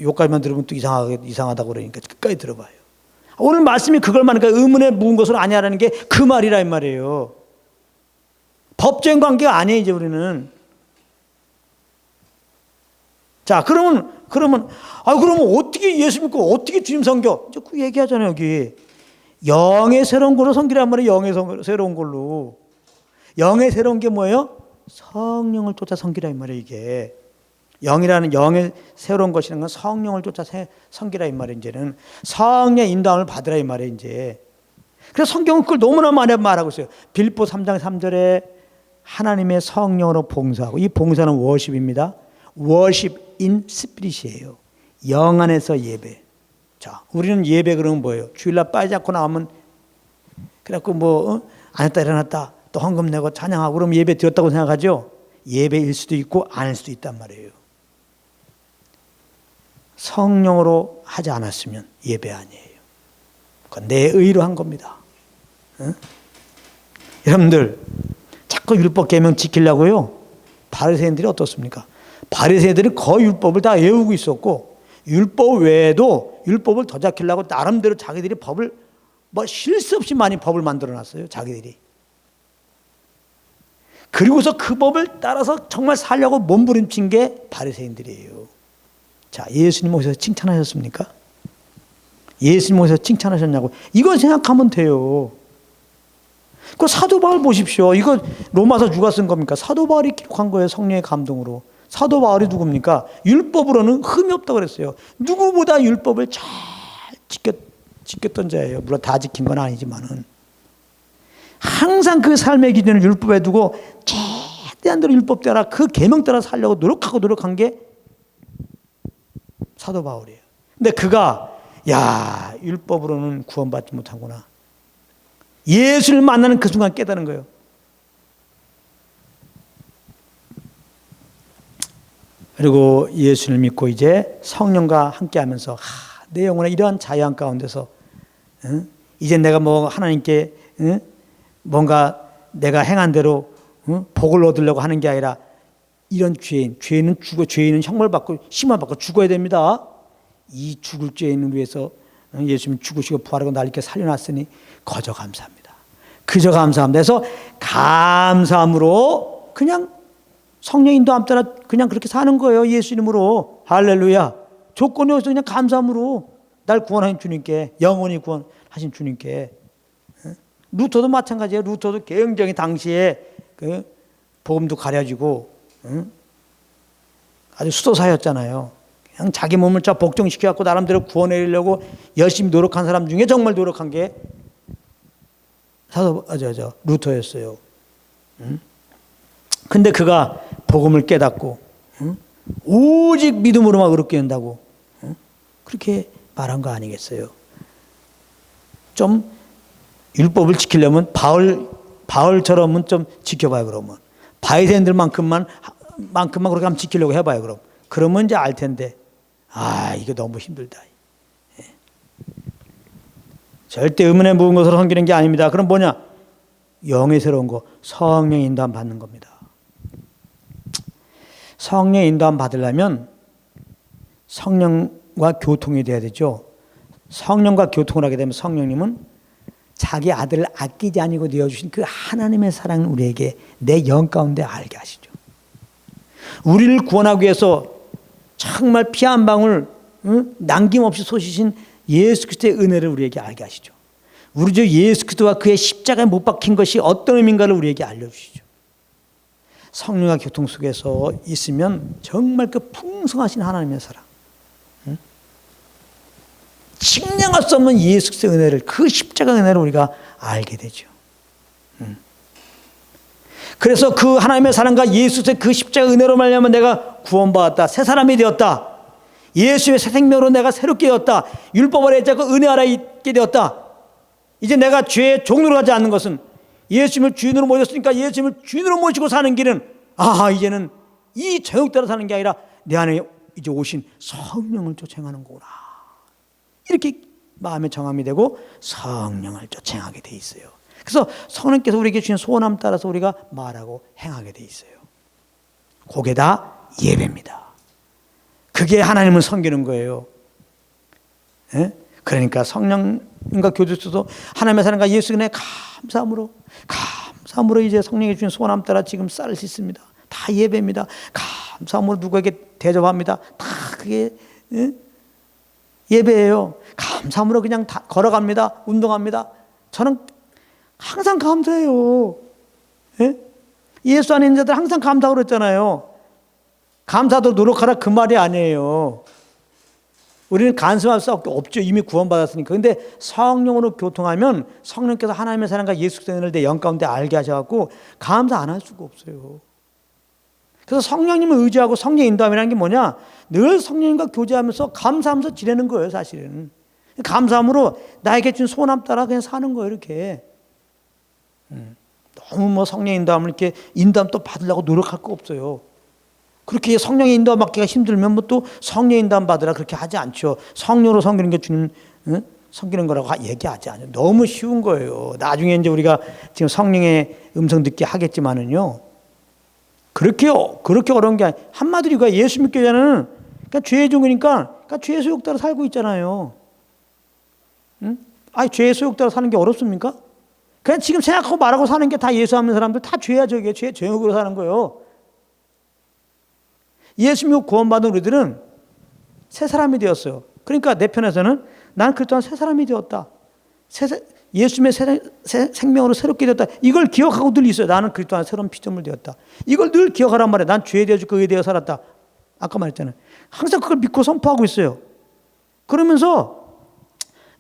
여기까지만 들으면 또 이상하다고 그러니까 끝까지 들어봐요. 오늘 말씀이 그걸 말하니까 의문에 묵은 것을 아니하라는 게 그 말이라 이 말이에요. 법적인 관계가 아니에요. 이제 우리는. 자 그러면 어떻게 예수 믿고 어떻게 주님 섬겨? 이제 그 얘기하잖아요. 여기 영의 새로운 걸로 섬기란 말이에요. 영의 새로운 걸로. 영의 새로운 게 뭐예요? 성령을 쫓아 섬기라 이 말이에요. 이게 영이라는 영의 새로운 것이라는 건 성령을 쫓아 섬기라 이 말이에요. 이제는 성령의 인도함을 받으라 이 말이에요. 이제 그래서 성경은 그걸 너무나 많이 말하고 있어요. 빌립보 3장 3절에 하나님의 성령으로 봉사하고, 이 봉사는 워십입니다. 워십 인 스피릿이에요. 영 안에서 예배. 자, 우리는 예배 그러면 뭐예요? 주일날 빠지지 않고 나오면 그래갖고 안 했다 일어났다 또 헌금 내고 찬양하고 그러면 예배 드렸다고 생각하죠? 예배일 수도 있고 아닐 수도 있단 말이에요. 성령으로 하지 않았으면 예배 아니에요. 그건 내 의로 한 겁니다. 응? 여러분들 자꾸 율법 계명 지키려고요. 바리새인들이 어떻습니까? 바리새인들이 거의 율법을 다 외우고 있었고 율법 외에도 율법을 더 지키려고 나름대로 자기들이 법을 쉴 새 없이 많이 법을 만들어놨어요. 자기들이. 그리고서 그 법을 따라서 정말 살려고 몸부림친 게 바리새인들이에요. 자, 예수님 오셔서 칭찬하셨습니까? 예수님 오셔서 칭찬하셨냐고. 이걸 생각하면 돼요. 그 사도 바울 보십시오. 이거 로마서 누가 쓴 겁니까? 사도 바울이 기록한 거예요. 성령의 감동으로. 사도 바울이 누굽니까? 율법으로는 흠이 없다고 그랬어요. 누구보다 율법을 잘 지켰던 자예요. 물론 다 지킨 건 아니지만은. 항상 그 삶의 기준을 율법에 두고 최대한 대로 율법 따라 그 계명 따라 살려고 노력한 게 사도 바울이에요. 근데 그가 율법으로는 구원받지 못하구나. 예수를 만나는 그 순간 깨달은 거예요. 그리고 예수를 믿고 이제 성령과 함께하면서 내 영혼의 이러한 자유함 가운데서 이제 내가 뭐 하나님께 뭔가 내가 행한 대로 복을 얻으려고 하는 게 아니라 이런 죄인은 죄인은 형벌 받고 심판 받고 죽어야 됩니다. 이 죽을 죄인을 위해서 예수님이 죽으시고 부활하고 날 이렇게 살려놨으니 거저 감사합니다. 그저 감사합니다. 그래서 감사함으로 그냥 성령 인도함 따라 그냥 그렇게 사는 거예요. 예수 이름으로. 할렐루야. 조건이 없어. 그냥 감사함으로 날 구원하신 주님께, 영원히 구원하신 주님께. 루터도 마찬가지예요. 루터도 굉장히 당시에 그 복음도 가려지고 아주 수도사였잖아요. 그냥 자기 몸을 복종시켜갖고 나름대로 구원하려고 열심히 노력한 사람 중에 정말 노력한 게 루터였어요. 근데 그가 복음을 깨닫고 오직 믿음으로만 의롭게 된다고 그렇게 말한 거 아니겠어요? 좀 율법을 지키려면 바울처럼은 좀 지켜봐요. 그러면 바리새인들만큼만 그렇게 한번 지키려고 해봐요. 그러면 이제 알 텐데 이거 너무 힘들다. 절대 의문에 묵은 것으로 섬기는 게 아닙니다. 그럼 뭐냐? 영의 새로운 거, 성령의 인도함 받는 겁니다. 성령의 인도함 받으려면 성령과 교통이 돼야 되죠. 성령과 교통을 하게 되면 성령님은 자기 아들을 아끼지 아니고 내어주신 그 하나님의 사랑을 우리에게 내 영 가운데 알게 하시죠. 우리를 구원하기 위해서 정말 피 한 방울 남김없이 쏟으신 예수 그리스도의 은혜를 우리에게 알게 하시죠. 우리 주 예수 그리스도와 그의 십자가에 못 박힌 것이 어떤 의미인가를 우리에게 알려주시죠. 성령과 교통 속에서 있으면 정말 그 풍성하신 하나님의 사랑, 측량할 수 없는 예수 그리스도의 은혜를, 그 십자가 은혜를 우리가 알게 되죠. 그래서 그 하나님의 사랑과 예수 그리스도의 그 십자가 은혜로 말미암아 내가 구원받았다, 새 사람이 되었다, 예수의 새 생명으로 내가 새롭게 되었다, 율법 아래 있지 않고 은혜 아래 있게 되었다. 이제 내가 죄의 종로로 하지 않는 것은 예수님을 주인으로 모셨으니까 예수님을 주인으로 모시고 사는 길은 이제는 이 정욕대로 사는 게 아니라 내 안에 이제 오신 성령을 쫓아 행하는 거구나. 이렇게 마음의 정함이 되고 성령을 쫓아 행하게 돼 있어요. 그래서 성령께서 우리에게 주신 소원함 따라서 우리가 말하고 행하게 돼 있어요. 그게 다 예배입니다. 그게 하나님을 섬기는 거예요. 예? 그러니까 성령과 교제에서도 하나님의 사랑과 예수 그리스도의 감사함으로 이제 성령이 주신 소원함 따라 지금 쌀을 씻습니다. 다 예배입니다. 감사함으로 누구에게 대접합니다. 다 그게 예배예요. 감사함으로 그냥 다 걸어갑니다. 운동합니다. 저는 항상 감사해요. 예? 예수 안에 있는 자들 항상 감사하고 그랬잖아요. 감사도 노력하라 그 말이 아니에요. 우리는 간섭할 수 없죠. 이미 구원받았으니까. 근데 성령으로 교통하면 성령께서 하나님의 사랑과 예수 그리스도의 은혜를 내 영 가운데 알게 하셔갖고 감사 안 할 수가 없어요. 그래서 성령님을 의지하고 성령 인도함이라는 게 뭐냐? 늘 성령님과 교제하면서 감사하면서 지내는 거예요, 사실은. 감사함으로 나에게 준 소원함 따라 그냥 사는 거예요, 이렇게. 너무 뭐 성령 인도함을 이렇게 인도함 또 받으려고 노력할 거 없어요. 그렇게 성령의 인도함 받기가 힘들면 뭐 또 성령 인도함 받으라 그렇게 하지 않죠. 성령으로 섬기는 게 주님 섬기는 거라고 얘기하지 않아요. 너무 쉬운 거예요. 나중에 이제 우리가 지금 성령의 음성 듣게 하겠지만은요. 그렇게 어려운 게 아니에요. 한마디로 그 예수 믿기 전에는 그러니까 죄의 종이니까 그러니까 죄의 소욕 따라 살고 있잖아요. 죄의 소욕 따라 사는 게 어렵습니까? 그냥 지금 생각하고 말하고 사는 게 다 예수 믿는 사람들 다 죄야. 저게 죄의 종으로 사는 거예요. 예수 믿고 구원받은 우리들은 새 사람이 되었어요. 그러니까 내 편에서는 난 그리스도 안에 새 사람이 되었다. 예수님의 새 생명으로 새롭게 되었다. 이걸 기억하고 늘 있어요. 나는 그리스도 안에 새로운 피조물 되었다. 이걸 늘 기억하란 말이에요. 난 죄에 대해 죽고 의에 대해 살았다. 아까 말했잖아요. 항상 그걸 믿고 선포하고 있어요. 그러면서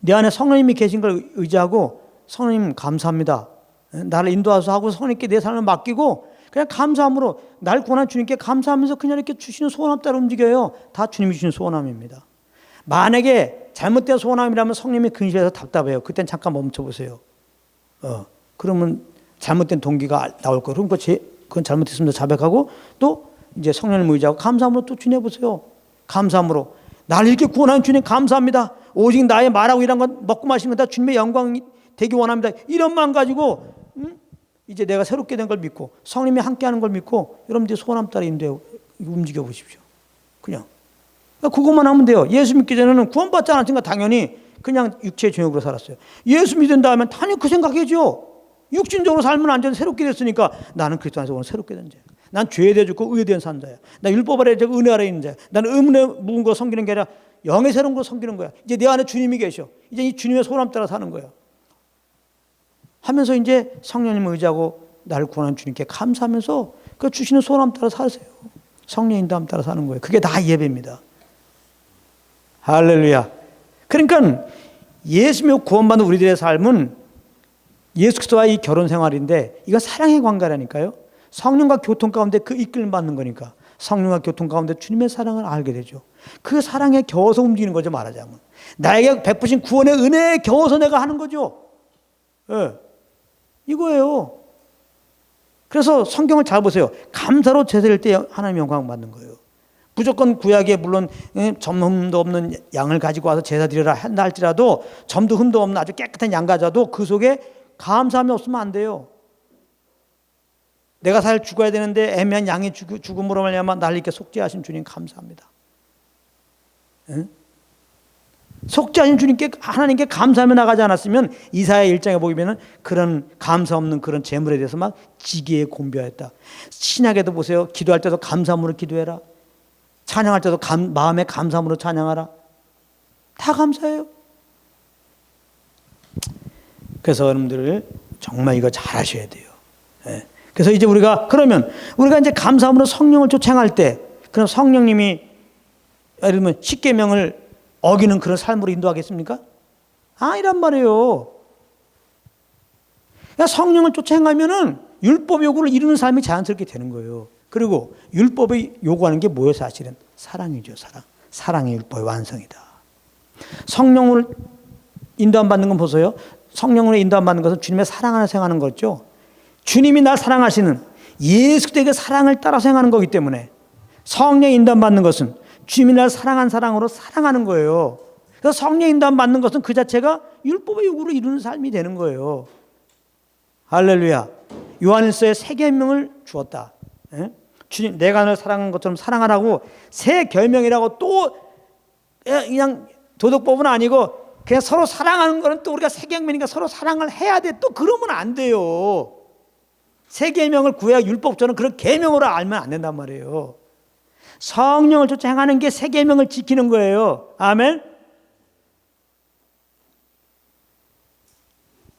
내 안에 성령님이 계신 걸 의지하고 성령님 감사합니다. 나를 인도하소서 하고 성령님께 내 삶을 맡기고 그냥 감사함으로 날 구원한 주님께 감사하면서 그냥 이렇게 주시는 소원함 따라 움직여요. 다 주님이 주신 소원함입니다. 만약에 잘못된 소원함이라면 성령님이 근심해서 답답해요. 그땐 잠깐 멈춰보세요. 그러면 잘못된 동기가 나올 거예요. 그럼 그건 잘못했습니다. 자백하고 또 이제 성령님을 의지하고 감사함으로 또 지내보세요. 감사함으로 나를 이렇게 구원한 주님 감사합니다. 오직 나의 말하고 일한 건 먹고 마시는 건 다 주님의 영광이 되기 원합니다. 이런 마음 가지고 이제 내가 새롭게 된 걸 믿고 성령이 함께하는 걸 믿고 여러분들이 소원함 따라 움직여 보십시오. 그냥 그것만 하면 돼요. 예수 믿기 전에는 구원받지 않았으니까 당연히 그냥 육체의 정욕으로 살았어요. 예수 믿은 다음에 당연히 그 생각해죠. 육신적으로 살면 안 되는데 새롭게 됐으니까 나는 그리스도 안에서 오늘 새롭게 된 자야. 난 죄에 대해 죽고 의에 대한 산 자야. 나 율법 아래 되고 은혜 아래 있는 자야. 나는 의문에 묵은 거 섬기는 게 아니라 영의 새로운 거 섬기는 거야. 이제 내 안에 주님이 계셔. 이제 이 주님의 소원함 따라 사는 거야. 하면서 이제 성령님을 의지하고 나를 구원한 주님께 감사하면서 그 주시는 소원함 따라 사세요. 성령 인도함 따라 사는 거예요. 그게 다 예배입니다. 할렐루야. 그러니까 예수 믿고 구원받는 우리들의 삶은 예수 그리스도와의 이 결혼 생활인데 이거 사랑의 관계라니까요. 성령과 교통 가운데 그 이끌림 받는 거니까 성령과 교통 가운데 주님의 사랑을 알게 되죠. 그 사랑에 겨워서 움직이는 거죠. 말하자면 나에게 베푸신 구원의 은혜에 겨워서 내가 하는 거죠. 네. 이거예요. 그래서 성경을 잘 보세요. 감사로 제사를 때 하나님 영광 받는 거예요. 무조건 구약에 물론 점흠도 없는 양을 가지고 와서 제사 드리라 한다 할지라도 점도 흠도 없는 아주 깨끗한 양 가져도 그 속에 감사함이 없으면 안 돼요. 내가 살 죽어야 되는데 애매한 양의 죽음으로 말미암아 나를 이렇게 속죄하신 주님 감사합니다. 응? 속죄하신 주님께 하나님께 감사하며 나가지 않았으면 이사야 1장에 보면은 그런 감사 없는 그런 재물에 대해서 막 지기에 곤비하였다. 신약에도 보세요. 기도할 때도 감사함으로 기도해라. 찬양할 때도 마음에 감사함으로 찬양하라. 다 감사해요. 그래서 여러분들 정말 이거 잘 하셔야 돼요. 예. 그래서 이제 우리가 이제 감사함으로 성령을 쫓아갈 때 그럼 성령님이 예를 들면 십계명을 어기는 그런 삶으로 인도하겠습니까? 아니란 말이에요. 그러니까 성령을 쫓아가면은 율법 요구를 이루는 삶이 자연스럽게 되는 거예요. 그리고 율법이 요구하는 게 뭐예요? 사실은 사랑이죠. 사랑의 율법의 완성이다. 성령을 인도함 받는 건 보세요. 성령으로 인도함 받는 것은 주님의 사랑 안에 생각하는 거죠. 주님이 날 사랑하시는 예수 그리스도의 사랑을 따라 생각하는 거기 때문에 성령 인도함 받는 것은 주님이 날 사랑한 사랑으로 사랑하는 거예요. 그래서 성령 인도함 받는 것은 그 자체가 율법의 요구를 이루는 삶이 되는 거예요. 할렐루야. 요한일서에 새 계명을 주었다. 예? 주님 내가 너를 사랑한 것처럼 사랑하라고 새 계명이라고 또 그냥 도덕법은 아니고 그냥 서로 사랑하는 거는 또 우리가 새 계명이니까 서로 사랑을 해야 돼. 또 그러면 안 돼요. 새 계명을 구약 율법처럼 그런 계명으로 알면 안 된단 말이에요. 성령을 쫓아 행하는 게 새 계명을 지키는 거예요. 아멘.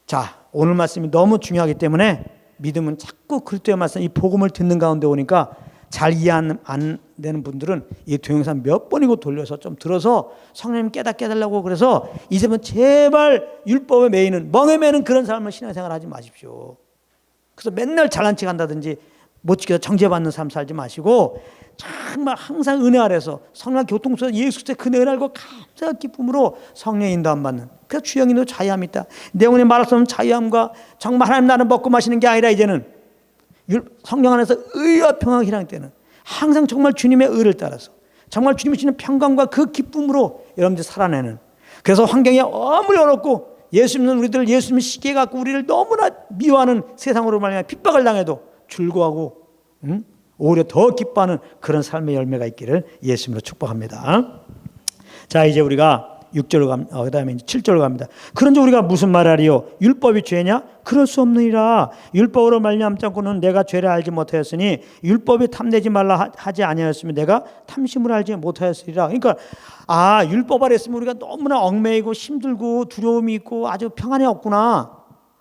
자, 오늘 말씀이 너무 중요하기 때문에 믿음은 자꾸 그리스도의 말씀, 이 복음을 듣는 가운데 오니까 잘 이해 안 되는 분들은 이 동영상 몇 번이고 돌려서 좀 들어서 성령님 깨닫게 해달라고 그래서 이제는 제발 율법에 매이는 멍에 매는 그런 삶을 신앙생활 하지 마십시오. 그래서 맨날 잘난 척 한다든지 못 지켜서 정죄받는 삶 살지 마시고 정말 항상 은혜 아래서 성령 교통 속에서 예수 그리스도의 그 은혜 알고 감사와 기쁨으로 성령의 인도함 받는 그래서 주영 인도 자유함이 있다. 내용에 말할 수 없는 자유함과 정말 하나님 나는 먹고 마시는 게 아니라 이제는 성령 안에서 의와 평화가 희랑 때는 항상 정말 주님의 의를 따라서 정말 주님이 주시는 평강과 그 기쁨으로 여러분들이 살아내는 그래서 환경이 아무리 어렵고 예수 믿는 우리들 예수님이 시기해 갖고 우리를 너무나 미워하는 세상으로 말미암아 핍박을 당해도 즐거워하고 오히려 더 기뻐하는 그런 삶의 열매가 있기를 예수님으로 축복합니다. 자 이제 우리가 6절로 그 다음에 7절로 갑니다. 그런즉 우리가 무슨 말하리요? 율법이 죄냐? 그럴 수 없느니라. 율법으로 말미암지 않고는 내가 죄를 알지 못하였으니 율법이 탐내지 말라 하지 아니하였으면 내가 탐심을 알지 못하였으리라. 그러니까 율법 아래 있으면 우리가 너무나 얽매이고 힘들고 두려움이 있고 아주 평안이 없구나.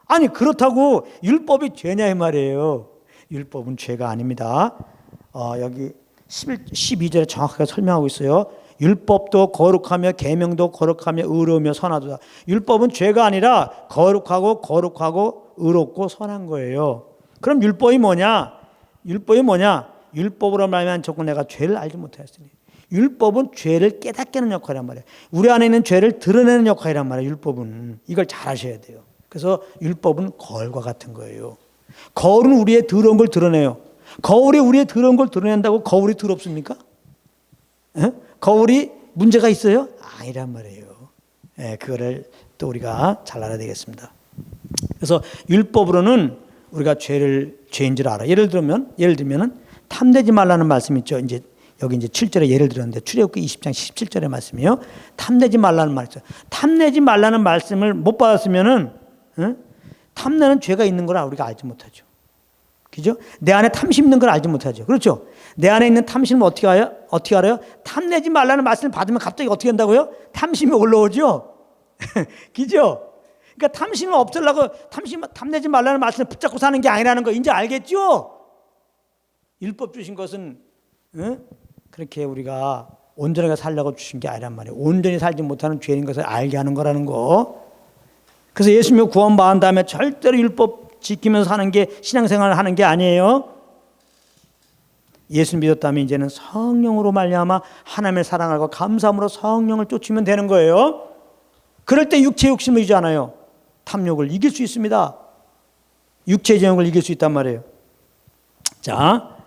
아니 그렇다고 율법이 죄냐 이 말이에요. 율법은 죄가 아닙니다. 여기 12절에 정확하게 설명하고 있어요. 율법도 거룩하며 계명도 거룩하며 의로우며 선하도다. 율법은 죄가 아니라 거룩하고 의롭고 선한 거예요. 그럼 율법이 뭐냐? 율법으로 말미암아 조금 내가 죄를 알지 못하였으니. 율법은 죄를 깨닫게 하는 역할이란 말이에요. 우리 안에 있는 죄를 드러내는 역할이란 말이에요. 율법은. 이걸 잘 하셔야 돼요. 그래서 율법은 거울과 같은 거예요. 거울은 우리의 더러운 걸 드러내요. 거울이 우리의 더러운 걸 드러낸다고 거울이 더럽습니까? 에? 거울이 문제가 있어요? 아니란 말이에요. 그거를 또 우리가 잘 알아야 되겠습니다. 그래서 율법으로는 우리가 죄인 줄 알아. 예를 들면은 탐내지 말라는 말씀이 있죠. 이제 여기 이제 7절에 예를 들었는데 출애굽기 20장 17절의 말씀이요. 탐내지 말라는 말이 있어요. 탐내지 말라는 말씀을 못 받았으면은 탐내는 죄가 있는 걸 우리가 알지 못하죠. 그죠? 내 안에 탐심 있는 걸 알지 못하죠. 그렇죠? 내 안에 있는 탐심을 어떻게 알아요? 탐내지 말라는 말씀을 받으면 갑자기 어떻게 한다고요? 탐심이 올라오죠. 그죠? 그러니까 탐심을 없애려고 탐내지 말라는 말씀을 붙잡고 사는 게 아니라는 거 이제 알겠죠? 율법 주신 것은 그렇게 우리가 온전하게 살려고 주신 게 아니란 말이에요. 온전히 살지 못하는 죄인 것을 알게 하는 거라는 거. 그래서 예수님이 구원받은 다음에 절대로 율법 지키면서 사는 게 신앙생활을 하는 게 아니에요. 예수 믿었다면 이제는 성령으로 말미암아 하나님을 사랑하고 감사함으로 성령을 쫓으면 되는 거예요. 그럴 때 육체 욕심을 이기지 않아요. 탐욕을 이길 수 있습니다. 육체의 정욕을 이길 수 있단 말이에요. 자,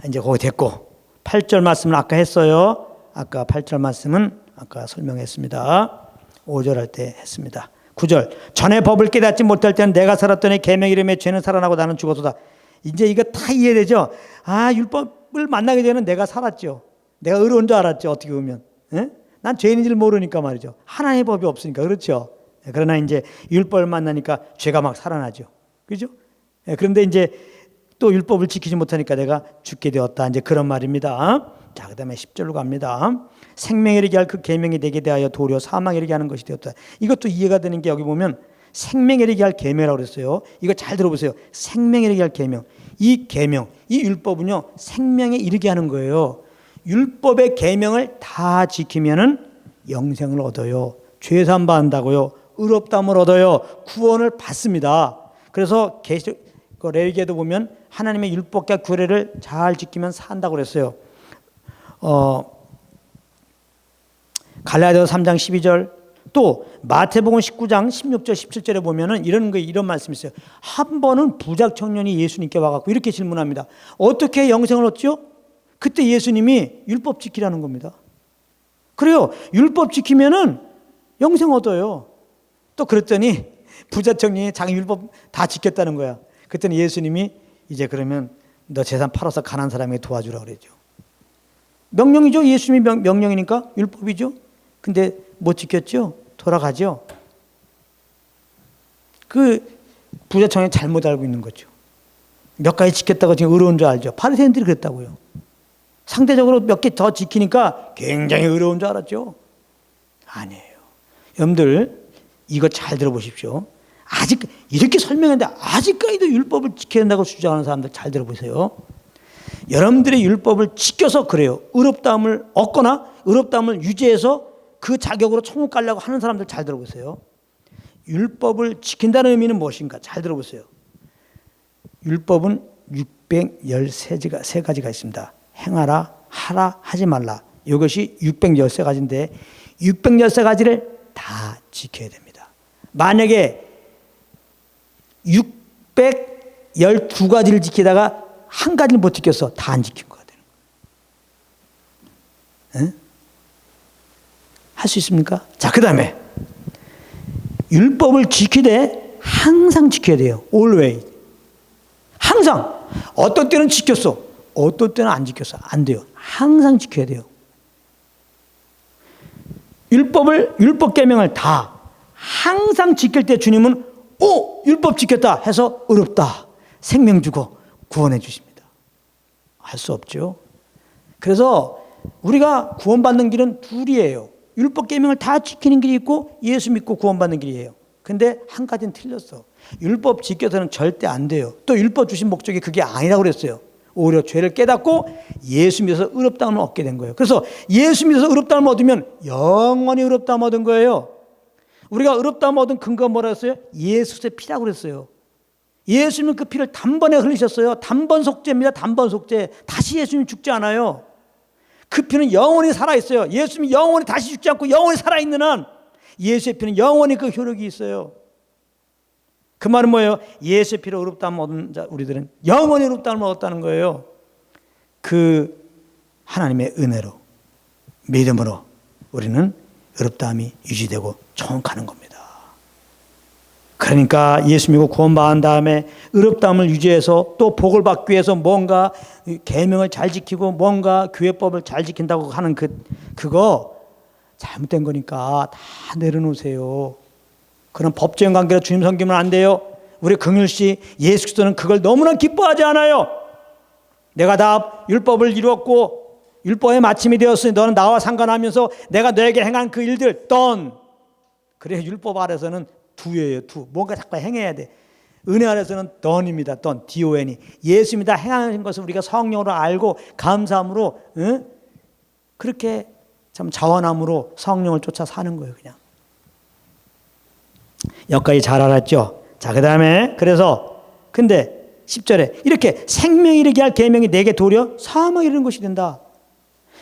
이제 거기 됐고 8절 말씀을 아까 했어요. 아까 8절 말씀은 아까 설명했습니다. 5절 할 때 했습니다. 9절 전에 법을 깨닫지 못할 때는 내가 살았더니 계명 이름에 죄는 살아나고 나는 죽었도다. 이제 이거 다 이해되죠? 율법을 만나게 되면 내가 살았죠. 내가 의로운 줄 알았죠. 어떻게 보면 난 죄인인 줄 모르니까 말이죠. 하나님의 법이 없으니까. 그렇죠? 그러나 이제 율법을 만나니까 죄가 막 살아나죠. 그죠? 그런데 이제 또 율법을 지키지 못하니까 내가 죽게 되었다. 이제 그런 말입니다. 자, 그 다음에 10절로 갑니다. 생명에 이르게 할 그 계명이 내게 대하여 도리어 사망에 이르게 하는 것이 되었다. 이것도 이해가 되는 게 여기 보면 생명에 이르게 할 계명이라고 그랬어요. 이거 잘 들어보세요. 생명에 이르게 할 계명. 이 계명, 이 율법은요, 생명에 이르게 하는 거예요. 율법의 계명을 다 지키면은 영생을 얻어요. 죄 사함 받는다고요. 의롭다함을 얻어요. 구원을 받습니다. 그래서 레위기에도 보면 하나님의 율법과 규례를 잘 지키면 산다고 그랬어요. 갈라디아서 3장 12절 또 마태복음 19장 16절 17절에 보면은 이런 말씀이 있어요. 한 번은 부작 청년이 예수님께 와갖고 이렇게 질문합니다. 어떻게 영생을 얻죠? 그때 예수님이 율법 지키라는 겁니다. 그래요. 율법 지키면은 영생 얻어요. 또 그랬더니 부자 청년이 자기 율법 다 지켰다는 거야. 그때는 예수님이 이제 그러면 너 재산 팔아서 가난한 사람에게 도와주라 그러죠. 명령이죠. 예수님이 명령이니까 율법이죠. 근데 못 지켰죠. 돌아가죠. 그 부자 청년이 잘못 알고 있는 거죠. 몇 가지 지켰다고 지금 의로운 줄 알죠. 바리새인들이 그랬다고요. 상대적으로 몇 개 더 지키니까 굉장히 의로운 줄 알았죠. 아니에요. 여러분들 이거 잘 들어보십시오. 아직 이렇게 설명했는데 아직까지도 율법을 지켜야 된다고 주장하는 사람들 잘 들어보세요. 여러분들의 율법을 지켜서 그래요. 의롭다함을 얻거나 의롭다함을 유지해서 그 자격으로 천국 가려고 하는 사람들 잘 들어보세요. 율법을 지킨다는 의미는 무엇인가? 잘 들어보세요. 율법은 613가지가 있습니다. 행하라, 하라, 하지 말라. 이것이 613가지인데 613가지를 다 지켜야 됩니다. 만약에 612가지를 지키다가 한 가지를 못 지켰어. 다 안 지킨 거가 되는 거예요. 할 수 있습니까? 자, 그 다음에 율법을 지키되 항상 지켜야 돼요. always. 항상. 어떤 때는 지켰어. 어떤 때는 안 지켰어. 안 돼요. 항상 지켜야 돼요. 율법 계명을 다 항상 지킬 때 주님은 율법 지켰다 해서 의롭다. 생명 주고 구원해 주십니다. 할 수 없죠. 그래서 우리가 구원받는 길은 둘이에요. 율법 계명을 다 지키는 길이 있고 예수 믿고 구원받는 길이에요. 근데 한 가지는 틀렸어. 율법 지켜서는 절대 안 돼요. 또 율법 주신 목적이 그게 아니라고 그랬어요. 오히려 죄를 깨닫고 예수 믿어서 의롭다함을 얻게 된 거예요. 그래서 예수 믿어서 의롭다함을 얻으면 영원히 의롭다함을 얻은 거예요. 우리가 의롭다함을 얻은 근거가 뭐라 했어요? 예수의 피라고 그랬어요. 예수님은 그 피를 단번에 흘리셨어요. 단번 속죄입니다. 단번 속죄. 다시 예수님 죽지 않아요. 그 피는 영원히 살아있어요. 예수님이 영원히 다시 죽지 않고 영원히 살아있는 한 예수의 피는 영원히 그 효력이 있어요. 그 말은 뭐예요? 예수의 피로 의롭다함을 얻은 자 우리들은 영원히 의롭다함을 얻었다는 거예요. 그 하나님의 은혜로 믿음으로 우리는 의롭다함이 유지되고 정확하는 겁니다. 그러니까 예수 믿고 구원받은 다음에 의롭다함을 유지해서 또 복을 받기 위해서 뭔가 계명을 잘 지키고 뭔가 교회법을 잘 지킨다고 하는 그거 잘못된 거니까 다 내려놓으세요. 그런 법적인 관계로 주님 섬기면 안 돼요. 우리 긍휼씨 예수 그리스도는 그걸 너무나 기뻐하지 않아요. 내가 다 율법을 이루었고 율법의 마침이 되었으니 너는 나와 상관하면서 내가 너에게 행한 그 일들 던. 그래 율법 아래서는 두예요. 두. 뭔가 자꾸 행해야 돼. 은혜 아래서는 던입니다. 던. DON이. 예수님이 다 행하는 것을 우리가 성령으로 알고 감사함으로 그렇게 참 자원함으로 성령을 쫓아 사는 거예요. 그냥. 여기까지 잘 알았죠. 자, 그 다음에 그래서 근데 10절에 이렇게 생명 이르게 할 계명이 내게 도려 사망 이르는 것이 된다.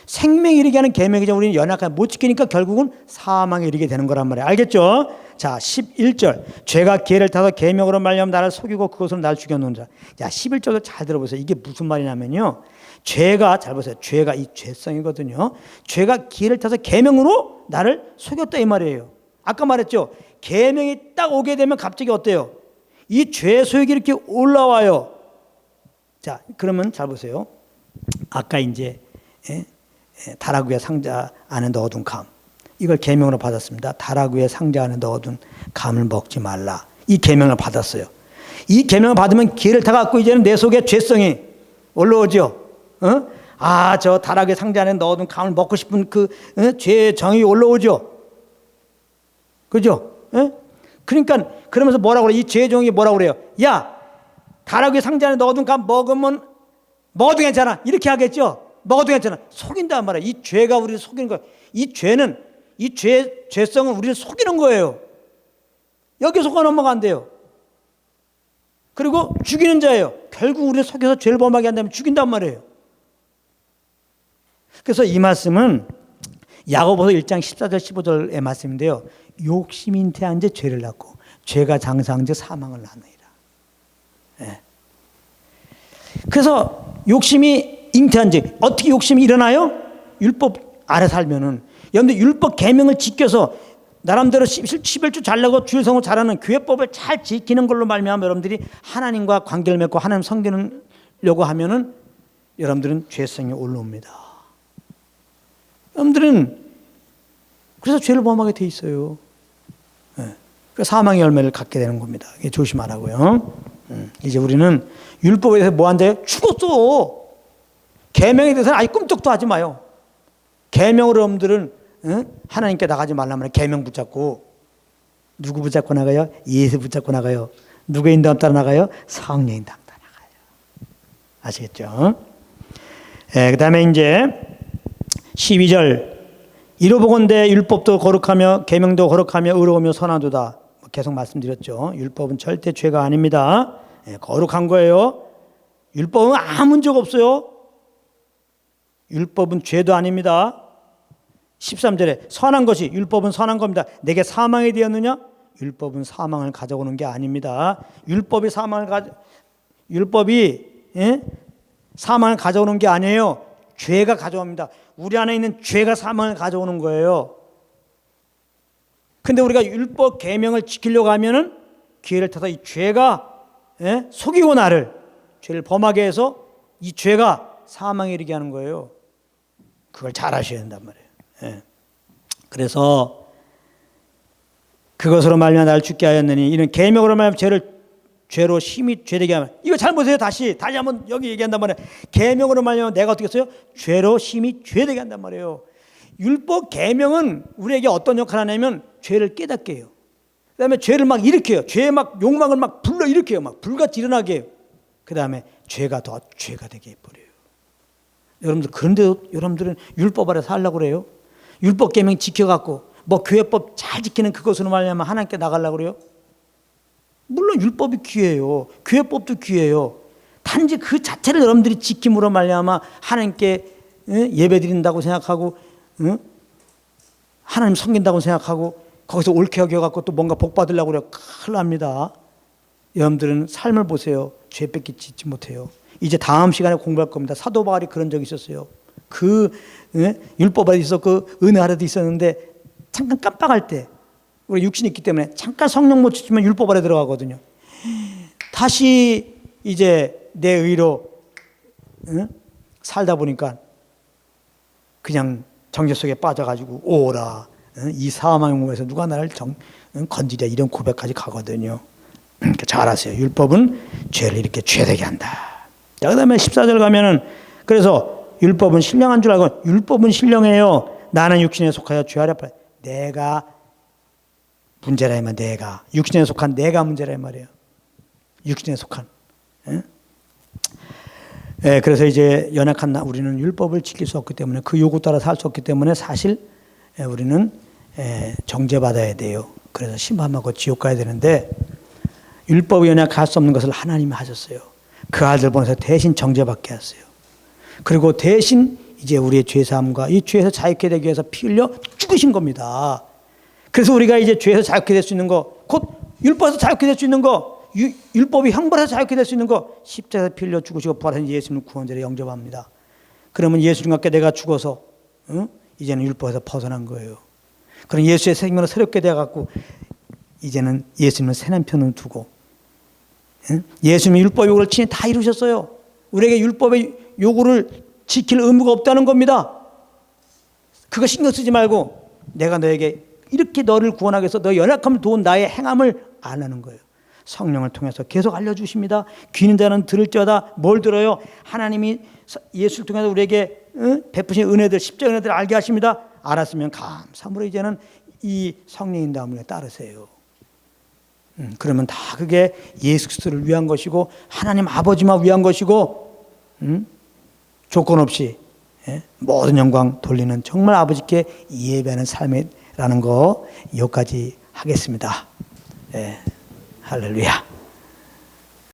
생명 이르게 하는 계명이죠. 우리는 연약하게 못 지키니까 결국은 사망에 이르게 되는 거란 말이에요. 알겠죠? 자, 11절. 죄가 기회를 타서 계명으로 말미암아 나를 속이고 그것으로 나를 죽여놓은 자. 자, 11절도 잘 들어보세요. 이게 무슨 말이냐면요. 죄가 잘 보세요. 죄가 이 죄성이거든요. 죄가 기회를 타서 계명으로 나를 속였다 이 말이에요. 아까 말했죠. 계명이 딱 오게 되면 갑자기 어때요? 이 죄 소욕이 이렇게 올라와요. 자, 그러면 잘 보세요. 아까 이제 다락위의 상자 안에 넣어둔 감. 이걸 계명으로 받았습니다. 다락위의 상자 안에 넣어둔 감을 먹지 말라. 이 계명을 받았어요. 이 계명을 받으면 기회를 타갖고 이제는 내 속에 죄성이 올라오죠. 아, 저 다락위의 상자 안에 넣어둔 감을 먹고 싶은 그 죄의 정이 올라오죠. 그죠? 그러니까 그러면서 뭐라고 그래? 이 죄의 정이 뭐라고 그래요? 야, 다락위의 상자 안에 넣어둔 감 먹으면 먹어도 괜찮아. 이렇게 하겠죠? 먹어도 괜찮아. 속인단 말이야. 이 죄가 우리를 속이는 거야. 이 죄는, 이 죄성은 우리를 속이는 거예요. 여기 속아 넘어가 안 돼요. 그리고 죽이는 자예요. 결국 우리를 속여서 죄를 범하게 한다면 죽인단 말이에요. 그래서 이 말씀은 야고보서 1장 14절 15절의 말씀인데요. 욕심이 잉태한 자 죄를 낳고 죄가 장사한 자 사망을 낳느니라. 네. 그래서 욕심이 잉태한 자 어떻게 욕심이 일어나요? 율법 아래 살면은. 여러분들 율법 계명을 지켜서 나름대로 11조 잘 내고 주일성을 잘하는 교회법을 잘 지키는 걸로 말미암아 여러분들이 하나님과 관계를 맺고 하나님 섬기려고 하면은 여러분들은 죄성이 올라옵니다. 여러분들은 그래서 죄를 범하게 돼 있어요. 네. 그 사망의 열매를 갖게 되는 겁니다. 조심하라고요. 이제 우리는 율법에 대해서 뭐 한대요? 죽었어. 계명에 대해서는 아예 꿈쩍도 하지 마요. 계명으로 여러분들은 하나님께 나가지 말란 말이에요. 계명 붙잡고. 누구 붙잡고 나가요? 예수 붙잡고 나가요. 누구의 인도함 따라 나가요? 성령 인도함 따라 나가요. 아시겠죠? 네, 그 다음에 이제 12절. 이로보건대 율법도 거룩하며 계명도 거룩하며 의로우며 선하도다. 계속 말씀드렸죠. 율법은 절대 죄가 아닙니다. 네, 거룩한 거예요. 율법은 아무 문제가 없어요. 율법은 죄도 아닙니다. 13절에 선한 것이 율법은 선한 겁니다. 내게 사망이 되었느냐? 율법은 사망을 가져오는 게 아닙니다. 율법이 사망을 가져오는 게 아니에요. 죄가 가져옵니다. 우리 안에 있는 죄가 사망을 가져오는 거예요. 근데 우리가 율법 계명을 지키려고 하면은 기회를 타서 이 죄가 속이고 나를 죄를 범하게 해서 이 죄가 사망에 이르게 하는 거예요. 그걸 잘 아셔야 된단 말이에요. 그래서 그것으로 말미암아 나를 죽게 하였느니 이는 계명으로 말미암아 죄로 심히 죄되게 하면 이거 잘 보세요. 다시 한번 여기 얘기한단 말이에요. 계명으로 말미암아 내가 어떻게 했어요? 죄로 심히 죄되게 한단 말이에요. 율법 계명은 우리에게 어떤 역할을 하냐면 죄를 깨닫게 해요. 그다음에 죄를 막 일으켜요. 죄의 막 욕망을 막 불러 일으켜요. 막 불같이 일어나게 해요. 그다음에 죄가 더 죄가 되게 해버려요. 여러분들 그런데 여러분들은 율법 아래 살려고 그래요? 율법 계명 지켜갖고 뭐 교회법 잘 지키는 그것으로 말미암아 하나님께 나가려고 그래요? 물론 율법이 귀해요. 교회법도 귀해요. 단지 그 자체를 여러분들이 지킴으로 말미암아 하나님께 예배드린다고 생각하고 하나님 섬긴다고 생각하고 거기서 옳게 여겨갖고 또 뭔가 복 받으려고 그래요. 큰일 납니다. 여러분들은 삶을 보세요. 죄 뺏기 짓지 못해요. 이제 다음 시간에 공부할 겁니다. 사도 바울이 그런 적이 있었어요. 그 율법 아래도 있었고 은혜 아래도 있었는데 잠깐 깜빡할 때 우리 육신이 있기 때문에 잠깐 성령 못 주면 율법 아래 들어가거든요. 다시 이제 내 의로 살다 보니까 그냥 정죄 속에 빠져가지고 오라, 이 사망의 몸에서 누가 나를 건지랴, 이런 고백까지 가거든요. 잘 아세요. 율법은 죄를 이렇게 죄되게 한다. 자, 그 다음에 14절 가면은 그래서 율법은 신령한 줄 알고, 율법은 신령해요. 나는 육신에 속하여 죄 아래 내가 문제라 이 말. 내가 육신에 속한 내가 문제라 이 말이에요. 육신에 속한. 예, 그래서 이제 연약한 우리는 율법을 지킬 수 없기 때문에, 그 요구 따라 살 수 없기 때문에 사실 우리는 정죄받아야 돼요. 그래서 심판받고 지옥 가야 되는데, 율법이 연약할 수 없는 것을 하나님이 하셨어요. 그 아들 보내서 대신 정죄받게 하셨어요. 그리고 대신 이제 우리의 죄사함과 이 죄에서 자유케 되기 위해서 피 흘려 죽으신 겁니다. 그래서 우리가 이제 죄에서 자유케 될 수 있는 거, 곧 율법에서 자유케 될 수 있는 거, 율법이 형벌해서 자유케 될 수 있는 거, 십자가에서 피 흘려 죽으시고 부활하신 예수님을 구원자로 영접합니다. 그러면 예수님과 함께 내가 죽어서 이제는 율법에서 벗어난 거예요. 그럼 예수의 생명으로 새롭게 되어갖고 이제는 예수님을 새 남편으로 두고, 예수님이 율법 요구를 친히 다 이루셨어요. 우리에게 율법의 요구를 지킬 의무가 없다는 겁니다. 그거 신경 쓰지 말고 내가 너에게 이렇게 너를 구원하기 위해서 너의 연약함을 도운 나의 행함을 안 하는 거예요. 성령을 통해서 계속 알려주십니다. 귀는 자는 들을지어다. 뭘 들어요? 하나님이 예수를 통해서 우리에게 베푸신 은혜들, 십자가 은혜들을 알게 하십니다. 알았으면 감사함으로 이제는 이 성령인 다음에 따르세요. 그러면 다 그게 예수 그리스도를 위한 것이고 하나님 아버지만 위한 것이고, 조건 없이 모든 영광 돌리는 정말 아버지께 예배하는 삶이라는 거 여기까지 하겠습니다. 할렐루야.